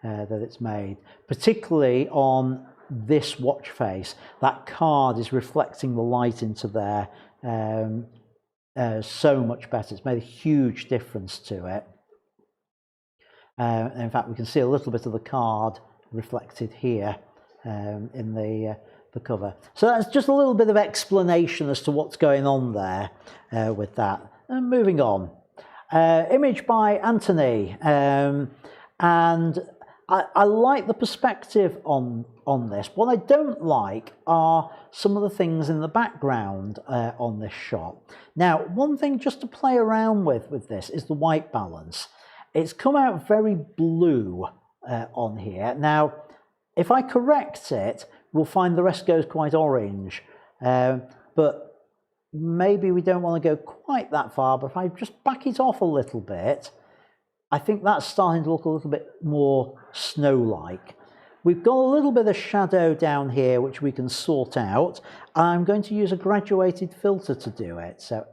that it's made, particularly on this watch face. That card is reflecting the light into there so much better. It's made a huge difference to it. In fact, we can see a little bit of the card reflected here in the cover. So that's just a little bit of explanation as to what's going on there with that. And moving on. Image by Anthony. And I like the perspective on this. What I don't like are some of the things in the background on this shot. Now, one thing just to play around with this is the white balance. It's come out very blue on here. Now, if I correct it, we'll find the rest goes quite orange. But maybe we don't want to go quite that far, but if I just back it off a little bit, I think that's starting to look a little bit more snow-like. We've got a little bit of shadow down here which we can sort out. I'm going to use a graduated filter to do it. So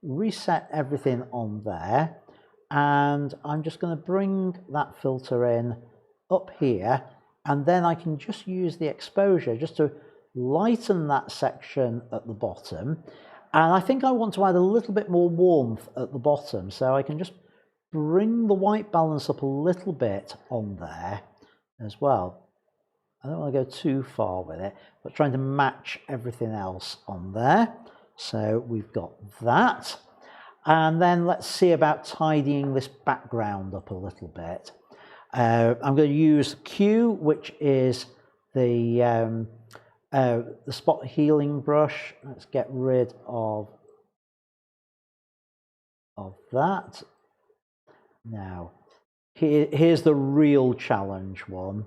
reset everything on there, and I'm just going to bring that filter in up here, and then I can just use the exposure just to lighten that section at the bottom. And I think I want to add a little bit more warmth at the bottom, so I can just bring the white balance up a little bit on there as well. I don't want to go too far with it, but trying to match everything else on there. So we've got that. And then let's see about tidying this background up a little bit. I'm going to use Q, which is the spot healing brush. Let's get rid of that. Now, here's the real challenge one.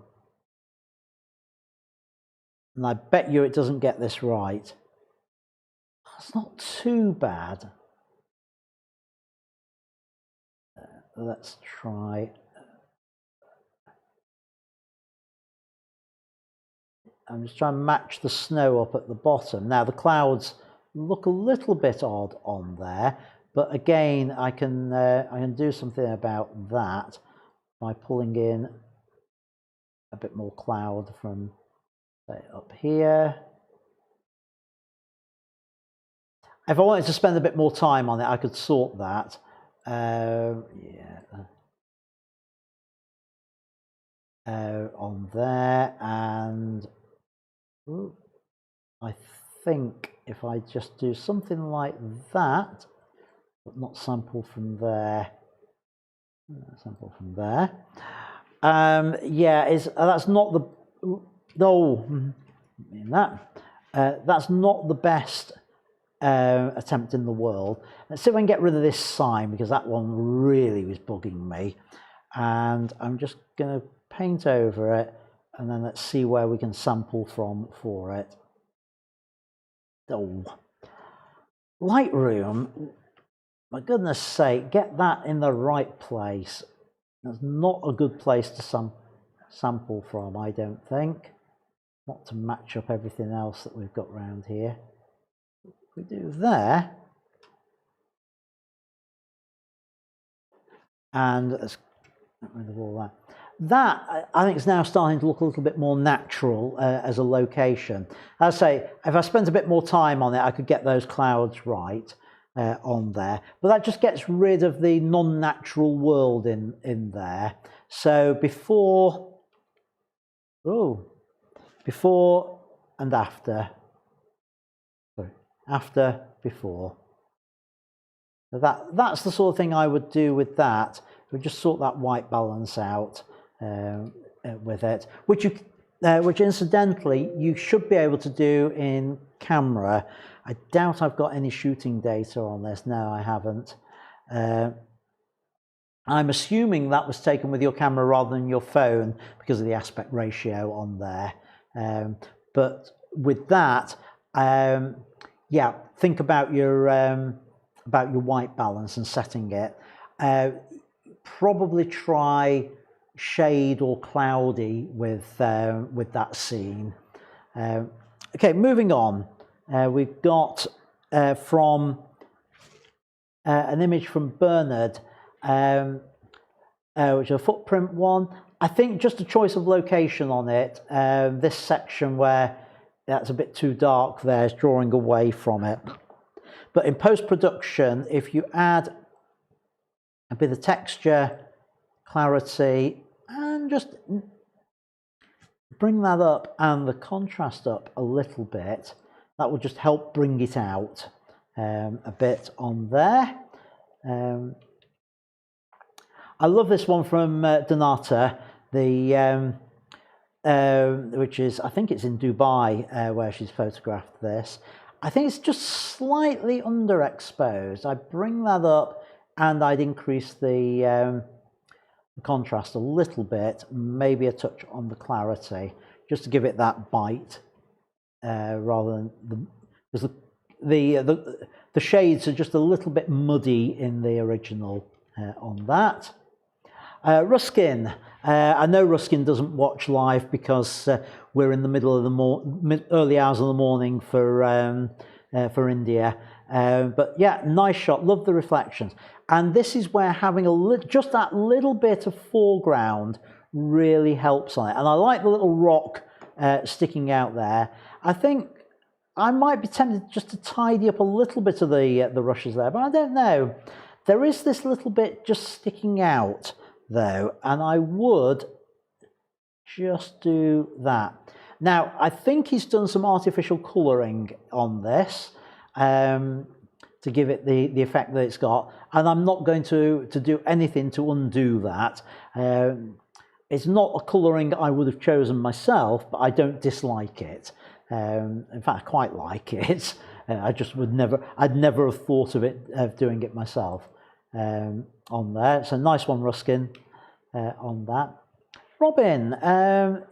And I bet you it doesn't get this right. It's not too bad. Let's try. I'm just trying to match the snow up at the bottom. Now the clouds look a little bit odd on there, but again, I can do something about that by pulling in a bit more cloud from, say, up here. If I wanted to spend a bit more time on it, I could sort that. On there, and Ooh, I think if I just do something like that, but not sample from there, sample from there. Yeah, that's not the that's not the best attempt in the world. Let's see if I can get rid of this sign, because that one really was bugging me. And I'm just going to paint over it, and then let's see where we can sample from for it. Oh, Lightroom, my goodness sake, get that in the right place. That's not a good place to sample from, I don't think. Not to match up everything else that we've got around here. If we do there, and let's get rid of all that. That, I think, is now starting to look a little bit more natural as a location. As I say, if I spent a bit more time on it, I could get those clouds right on there. But that just gets rid of the non-natural world in there. So before and after. Sorry, after, before. So that's the sort of thing I would do with that. We just sort that white balance out with it, which incidentally you should be able to do in camera. I doubt I've got any shooting data on this. No, I haven't. I'm assuming that was taken with your camera rather than your phone because of the aspect ratio on there. But with that, yeah, think about your white balance and setting it. Probably try shade or cloudy with that scene. Okay, moving on. We've got from an image from Bernard, which is a footprint one. I think just a choice of location on it. This section where that's a bit too dark there is drawing away from it. But in post-production, if you add a bit of texture, clarity, and just bring that up and the contrast up a little bit, that will just help bring it out a bit on there. I love this one from Donata, which is, I think it's in Dubai where she's photographed this. I think it's just slightly underexposed. I bring that up and I'd increase the contrast a little bit, maybe a touch on the clarity, just to give it that bite, rather than because the shades are just a little bit muddy in the original on that. Ruskin. I know Ruskin doesn't watch live because we're in the middle of the early hours of the morning for India. But yeah, nice shot. Love the reflections. And this is where having just that little bit of foreground really helps on it. And I like the little rock sticking out there. I think I might be tempted just to tidy up a little bit of the rushes there, but I don't know. There is this little bit just sticking out though, and I would just do that. Now, I think he's done some artificial colouring on this to give it the effect that it's got, and I'm not going to do anything to undo that. It's not a colouring I would have chosen myself, but I don't dislike it. In fact, I quite like it. I just I'd never have thought of doing it myself on there. It's a nice one, Ruskin, on that. Robin,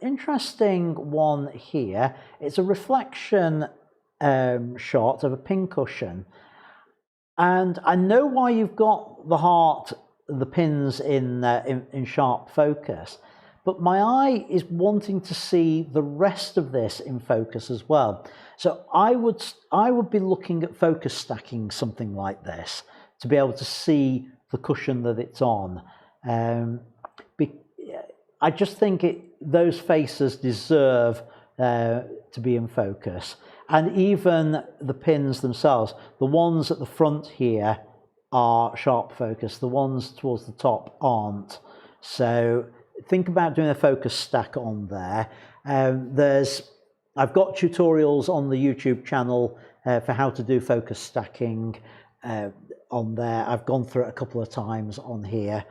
interesting one here. It's a reflection shot of a pincushion. And I know why you've got the heart, the pins in sharp focus, but my eye is wanting to see the rest of this in focus as well. So I would be looking at focus stacking something like this to be able to see the cushion that it's on. I just think those faces deserve to be in focus. And even the pins themselves, the ones at the front here are sharp focus, the ones towards the top aren't. So think about doing a focus stack on there. There's I've got tutorials on the YouTube channel for how to do focus stacking on there. I've gone through it a couple of times on here.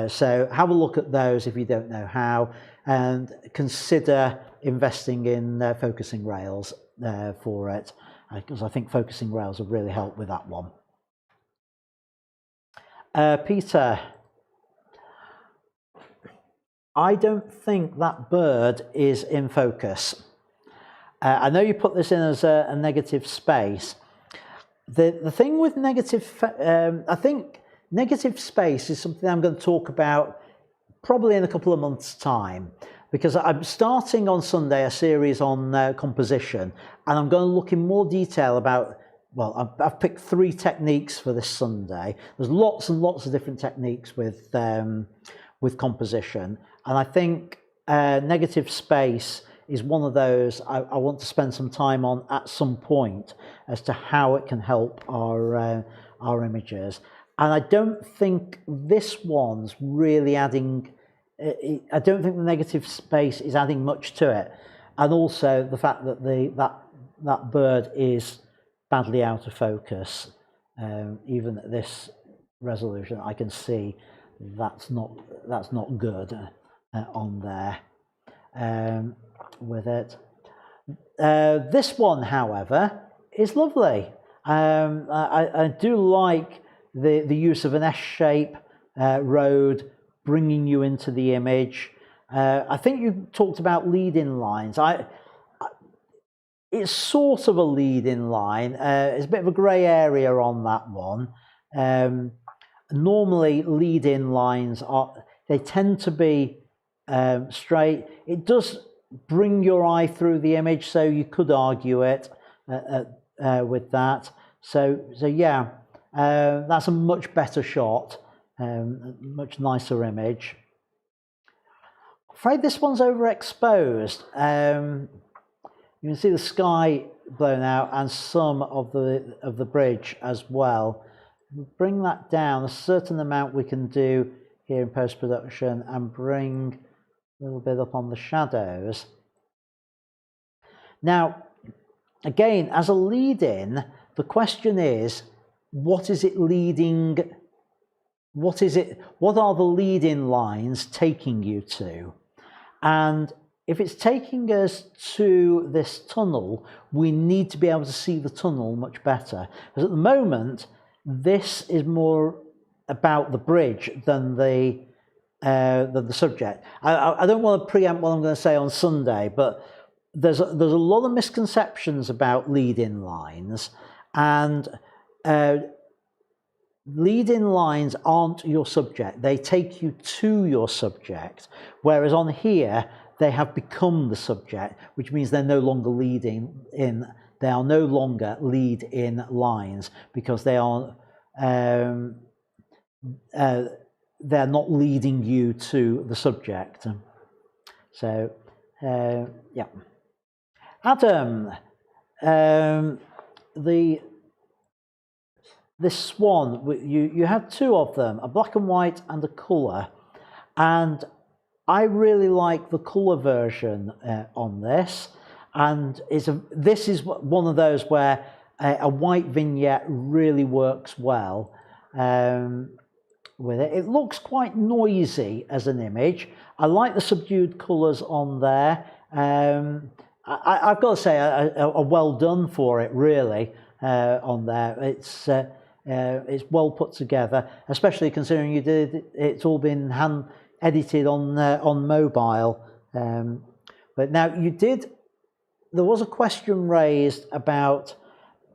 So have a look at those if you don't know how, and consider investing in focusing rails for it, because I think focusing rails will really help with that one. Peter, I don't think that bird is in focus. I know you put this in as a negative space. The thing with negative, I think negative space is something I'm going to talk about probably in a couple of months' time, because I'm starting on Sunday a series on composition, and I'm going to look in more detail about, well, I've picked 3 techniques for this Sunday. There's lots and lots of different techniques with composition, and I think negative space is one of those I want to spend some time on at some point as to how it can help our images. And I don't think this one's really adding, I don't think the negative space is adding much to it. And also the fact that that bird is badly out of focus, even at this resolution, I can see that's not good on there. With it. This one, however, is lovely. I do like the use of an S-shape road bringing you into the image. I think you talked about lead-in lines. It's sort of a lead-in line. It's a bit of a grey area on that one. Normally, lead-in lines they tend to be straight. It does bring your eye through the image, so you could argue it with that. So yeah, that's a much better shot, much nicer image. I'm afraid this one's overexposed. You can see the sky blown out and some of the bridge as well. Bring that down a certain amount we can do here in post-production, and bring a little bit up on the shadows. Now, again, as a lead-in, the question is, what is it leading? What are the lead-in lines taking you to? And if it's taking us to this tunnel, we need to be able to see the tunnel much better. Because at the moment, this is more about the bridge than the subject. I don't want to preempt what I'm going to say on Sunday, but there's a lot of misconceptions about lead-in lines, and lead-in lines aren't your subject. They take you to your subject, whereas on here they have become the subject, which means they're no longer leading in. They are no longer lead-in lines, because they are they're not leading you to the subject. So yeah. Adam, this swan, you had 2 of them, a black and white and a colour, and I really like the colour version on this, and this is one of those where a white vignette really works well with it. It looks quite noisy as an image. I like the subdued colours on there. I've got to say, a well done for it, really, on there. It's well put together, especially considering it's all been hand edited on mobile. But now there was a question raised about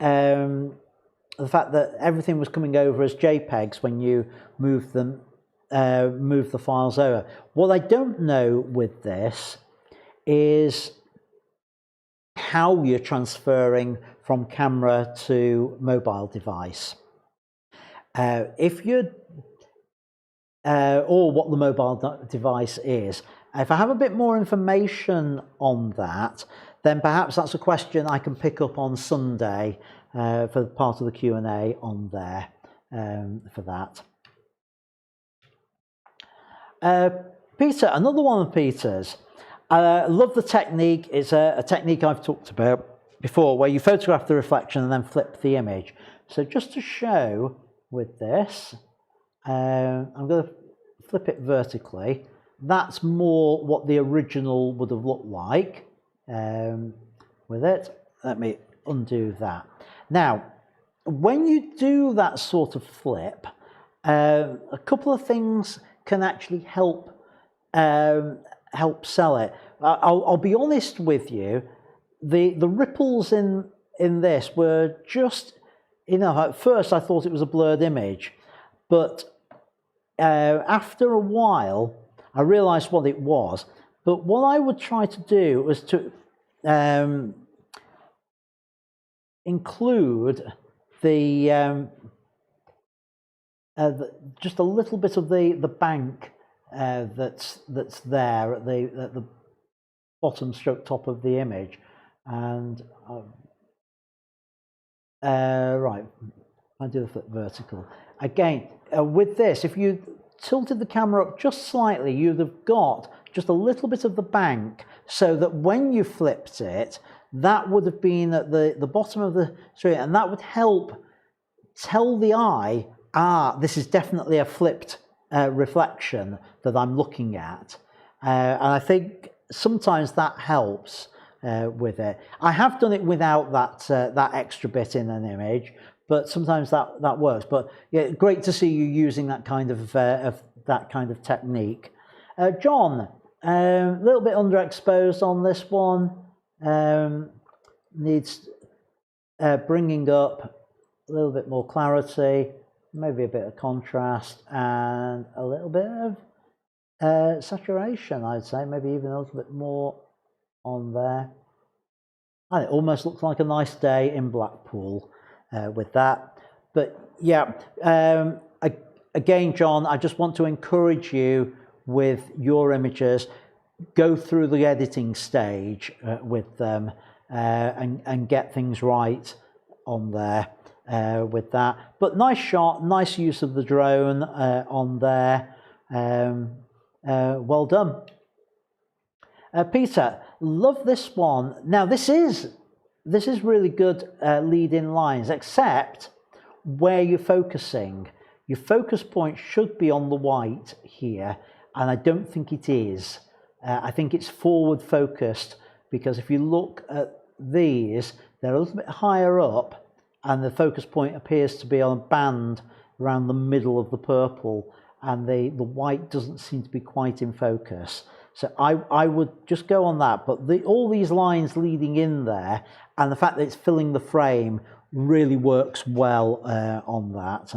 the fact that everything was coming over as JPEGs when you move the files over. What I don't know with this is how you're transferring from camera to mobile device. If you're or what the mobile device is. If I have a bit more information on that, then perhaps that's a question I can pick up on Sunday for part of the Q&A on there for that. Peter, another one of Peter's. I love the technique. It's a technique I've talked about before, where you photograph the reflection and then flip the image. So just to show with this, I'm going to flip it vertically. That's more what the original would have looked like with it. Let me undo that. Now, when you do that sort of flip, a couple of things can actually help sell it. I'll be honest with you, the ripples in this were just, at first I thought it was a blurred image, but after a while I realized what it was. But what I would try to do was to include just a little bit of the bank that's there at the bottom stroke top of the image, and right, I do the flip vertical again. With this, if you tilted the camera up just slightly, you'd have got just a little bit of the bank, so that when you flipped it, that would have been at the bottom of the screen, and that would help tell the eye, this is definitely a flipped reflection that I'm looking at. And I think sometimes that helps with it. I have done it without that extra bit in an image, but sometimes that works. But yeah, great to see you using that kind of technique. John, a little bit underexposed on this one. Needs bringing up a little bit more clarity, maybe a bit of contrast, and a little bit of saturation, I'd say, maybe even a little bit more on there. And it almost looks like a nice day in Blackpool with that. But yeah, again, John, I just want to encourage you with your images, go through the editing stage with them and get things right on there with that. But nice shot, nice use of the drone on there. Well done. Peter, love this one. Now this is really good lead-in lines, except where you're focusing. Your focus point should be on the white here, and I don't think it is. I think it's forward focused, because if you look at these, they're a little bit higher up, and the focus point appears to be on a band around the middle of the purple, and the white doesn't seem to be quite in focus. So I would just go on that. But all these lines leading in there, and the fact that it's filling the frame, really works well on that.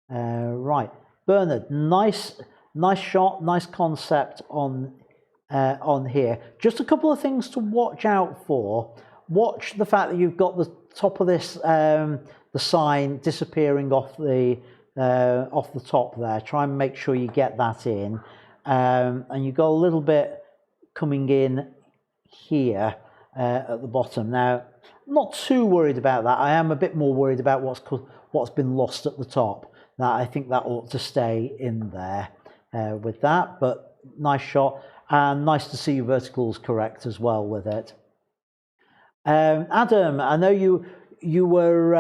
Right, Bernard, nice shot, nice concept on here. Just a couple of things to watch out for. Watch the fact that you've got the top of this the sign disappearing off the top there. Try and make sure you get that in. And you've got a little bit coming in here at the bottom. Now, I'm not too worried about that. I am a bit more worried about what's been lost at the top. Now, I think that ought to stay in there with that. But nice shot, and nice to see your verticals correct as well with it. Adam, I know you were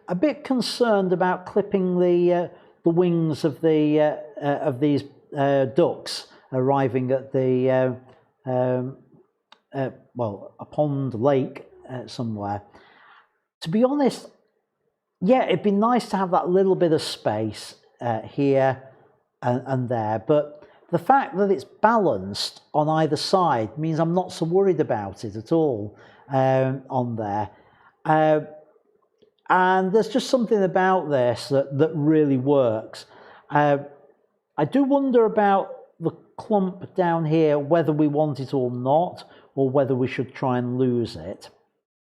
a bit concerned about clipping the wings of these ducks arriving at the well, a pond, lake somewhere. To be honest, yeah, it'd be nice to have that little bit of space here and there, but the fact that it's balanced on either side means I'm not so worried about it at all on there. And there's just something about this that really works. I do wonder about the clump down here, whether we want it or not, or whether we should try and lose it.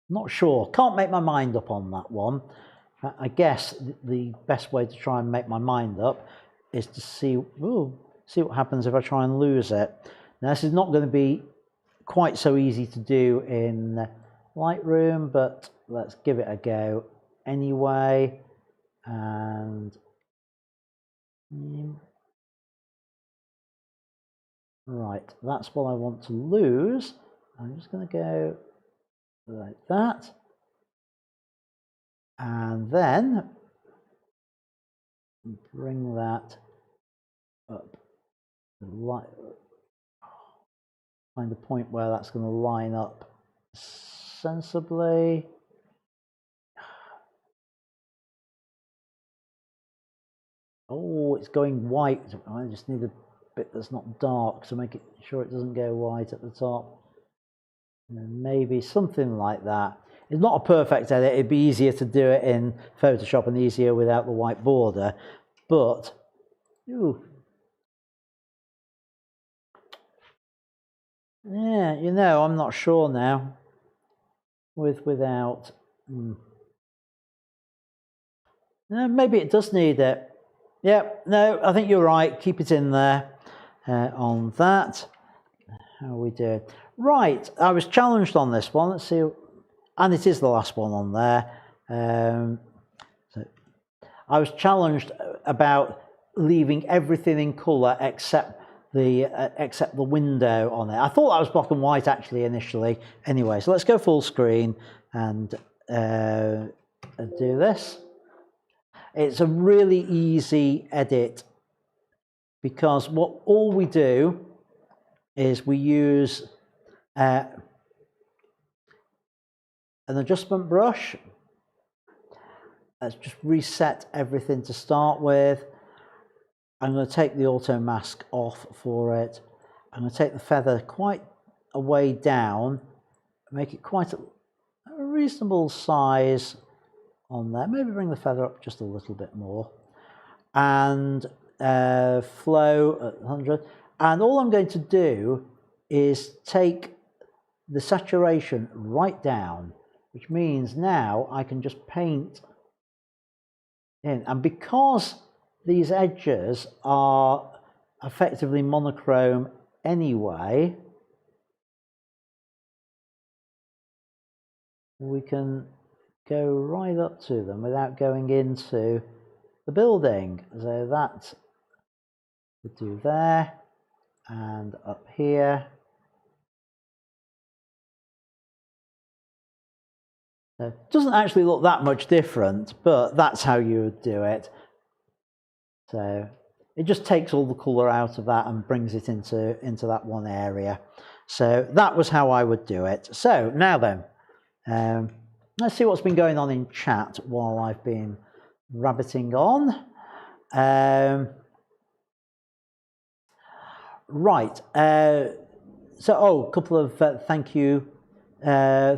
Not sure. Can't make my mind up on that one. I guess the best way to try and make my mind up is to see what happens if I try and lose it. Now, this is not going to be quite so easy to do in Lightroom, but let's give it a go anyway. And Right, that's what I want to lose. I'm just going to go like that. And then bring that up. Find a point where that's going to line up sensibly. Oh, it's going white. I just need a bit that's not dark to make sure it doesn't go white at the top. And then maybe something like that. It's not a perfect edit. It'd be easier to do it in Photoshop and easier without the white border. But, ooh. Yeah, you know, I'm not sure now. Without. Maybe it does need it. Yeah, no, I think you're right. Keep it in there on that. How are we doing? Right, I was challenged on this one. Let's see. And it is the last one on there. So I was challenged about leaving everything in colour except the window on it. I thought that was black and white actually initially. Anyway, so let's go full screen and do this. It's a really easy edit because all we do is we use an adjustment brush. Let's just reset everything to start with. I'm going to take the auto mask off for it. I'm going to take the feather quite a way down, make it quite a reasonable size on there. Maybe bring the feather up just a little bit more. And flow at 100. And all I'm going to do is take the saturation right down, which means now I can just paint in. And because these edges are effectively monochrome anyway, we can go right up to them without going into the building. So that we do there and up here. So it doesn't actually look that much different, but that's how you would do it. So it just takes all the colour out of that and brings it into that one area. So that was how I would do it. So now then, let's see what's been going on in chat while I've been rabbiting on. Right. So, a couple of thank yous. Well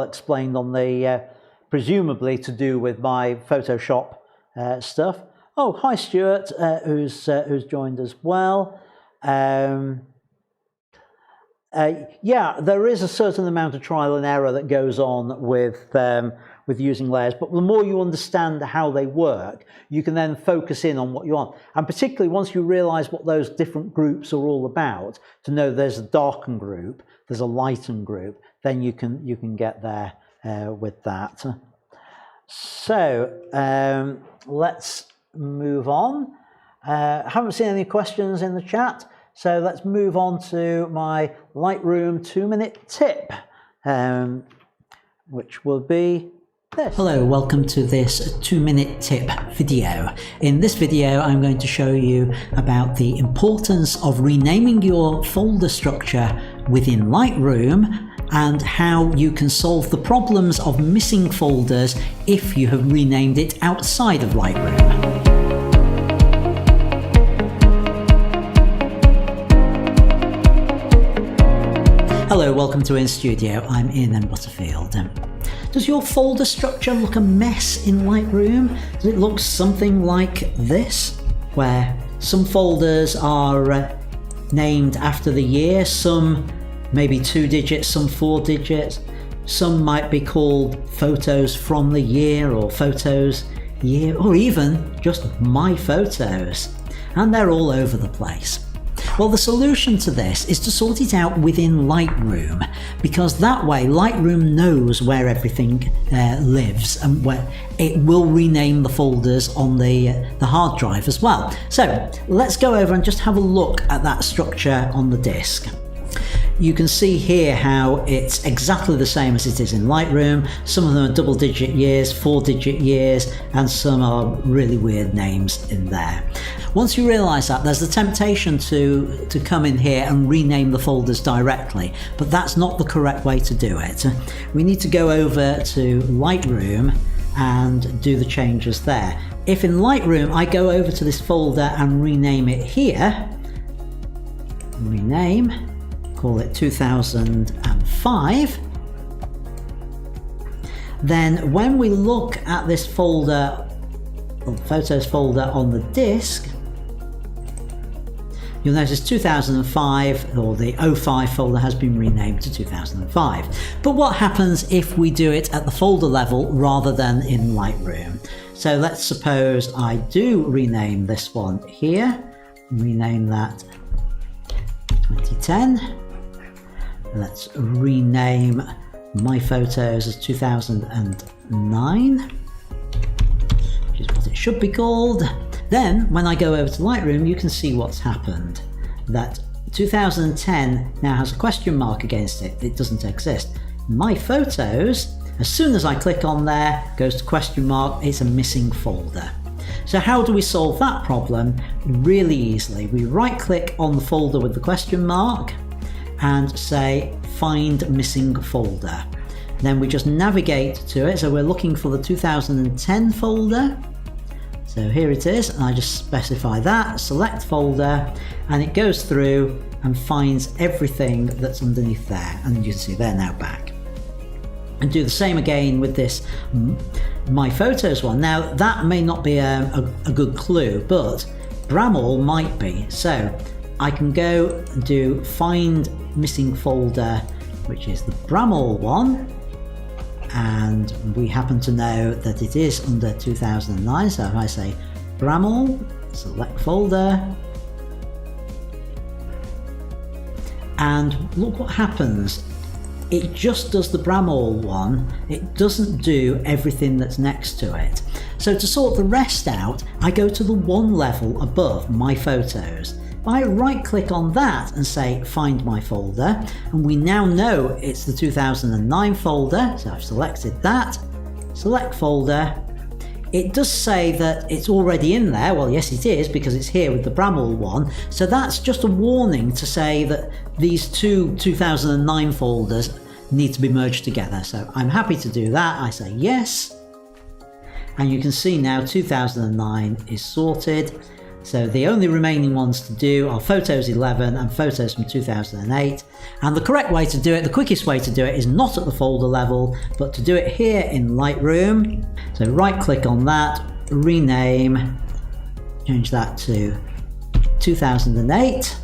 explained on the presumably to do with my Photoshop stuff. Oh, hi Stuart, who's joined as well. Yeah, there is a certain amount of trial and error that goes on with using layers, but the more you understand how they work, you can then focus in on what you want. And particularly once you realize what those different groups are all about, to know there's a darken group, there's a lighten group, then you can get there with that. So let's move on. Haven't seen any questions in the chat, so let's move on to my Lightroom 2-minute tip, which will be this. Hello, welcome to this 2-minute tip video. In this video, I'm going to show you about the importance of renaming your folder structure within Lightroom and how you can solve the problems of missing folders if you have renamed it outside of Lightroom. Hello, welcome to In Studio. I'm Ian and Butterfield. Does your folder structure look a mess in Lightroom? Does it look something like this, where some folders are named after the year, some maybe 2 digits, some 4 digits, some might be called photos from the year or photos year, or even just my photos, and they're all over the place? Well, the solution to this is to sort it out within Lightroom, because that way Lightroom knows where everything lives, and where it will rename the folders on the hard drive as well. So let's go over and just have a look at that structure on the disk. You can see here how it's exactly the same as it is in Lightroom. Some of them are double-digit years, 4-digit years, and some are really weird names in there. Once you realize that, there's the temptation to come in here and rename the folders directly, but that's not the correct way to do it. We need to go over to Lightroom and do the changes there. If in Lightroom I go over to this folder and rename it here, rename, call it 2005, then when we look at this folder, or Photos folder on the disk, you'll notice 2005, or the 05 folder, has been renamed to 2005. But what happens if we do it at the folder level rather than in Lightroom? So let's suppose I do rename this one here, rename that 2010. Let's rename my photos as 2009, which is what it should be called. Then when I go over to Lightroom, you can see what's happened. That 2010 now has a question mark against it. It doesn't exist. My photos, as soon as I click on there, goes to question mark. It's a missing folder. So how do we solve that problem? Really easily. We right click on the folder with the question mark and say find missing folder. Then we just navigate to it. So we're looking for the 2010 folder. So here it is, and I just specify that, select folder, and it goes through and finds everything that's underneath there. And you can see they're now back. And do the same again with this My Photos one. Now that may not be a good clue, but Bramall might be. So I can go and do find missing folder, which is the Bramall one, and we happen to know that it is under 2009. So if I say Bramall, select folder, and look what happens. It just does the Bramall one. It doesn't do everything that's next to it. So to sort the rest out, I go to the one level above My Photos. I right click on that and say find my folder, and we now know it's the 2009 folder. So I've selected that, select folder. It does say that it's already in there. Well, yes it is, because it's here with the Bramall one. So that's just a warning to say that these two 2009 folders need to be merged together. So I'm happy to do that. I say yes, and you can see now 2009 is sorted. So the only remaining ones to do are Photos 11 and Photos from 2008. And the correct way to do it, the quickest way to do it, is not at the folder level, but to do it here in Lightroom. So right click on that, rename, change that to 2008.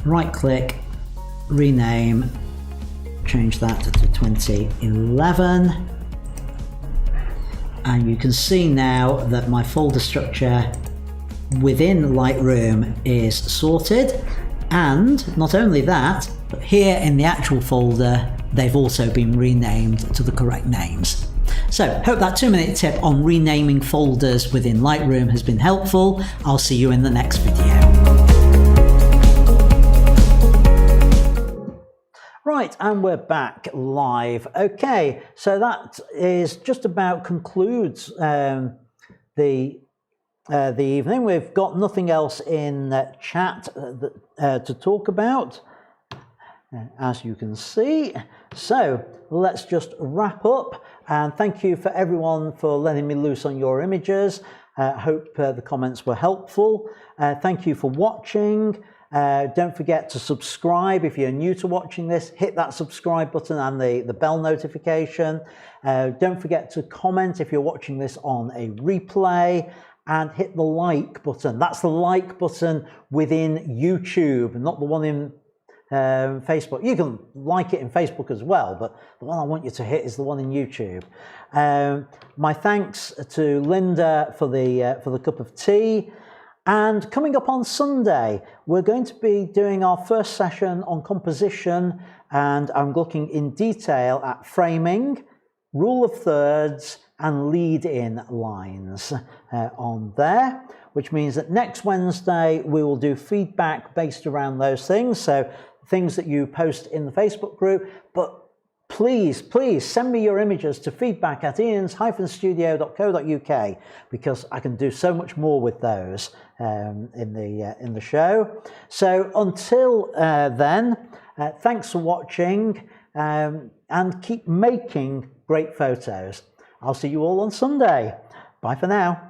Right click, rename, change that to 2011. And you can see now that my folder structure within Lightroom is sorted. And not only that, but here in the actual folder, they've also been renamed to the correct names. So, hope that 2-minute tip on renaming folders within Lightroom has been helpful. I'll see you in the next video. Right, and we're back live. Okay, so that is just about concludes the evening. We've got nothing else in chat to talk about, as you can see. So let's just wrap up, and thank you for everyone for letting me loose on your images. Hope the comments were helpful. Thank you for watching. Don't forget to subscribe if you're new to watching this. Hit that subscribe button and the bell notification. Don't forget to comment if you're watching this on a replay, and hit the like button. That's the like button within YouTube, not the one in Facebook. You can like it in Facebook as well, but the one I want you to hit is the one in YouTube. My thanks to Linda for the cup of tea. And coming up on Sunday, we're going to be doing our first session on composition, and I'm looking in detail at framing, rule of thirds, and lead-in lines on there, which means that next Wednesday we will do feedback based around those things, so things that you post in the Facebook group. But please send me your images to feedback@ians-studio.co.uk, because I can do so much more with those in the show. So until then, thanks for watching, and keep making great photos. I'll see you all on Sunday. Bye for now.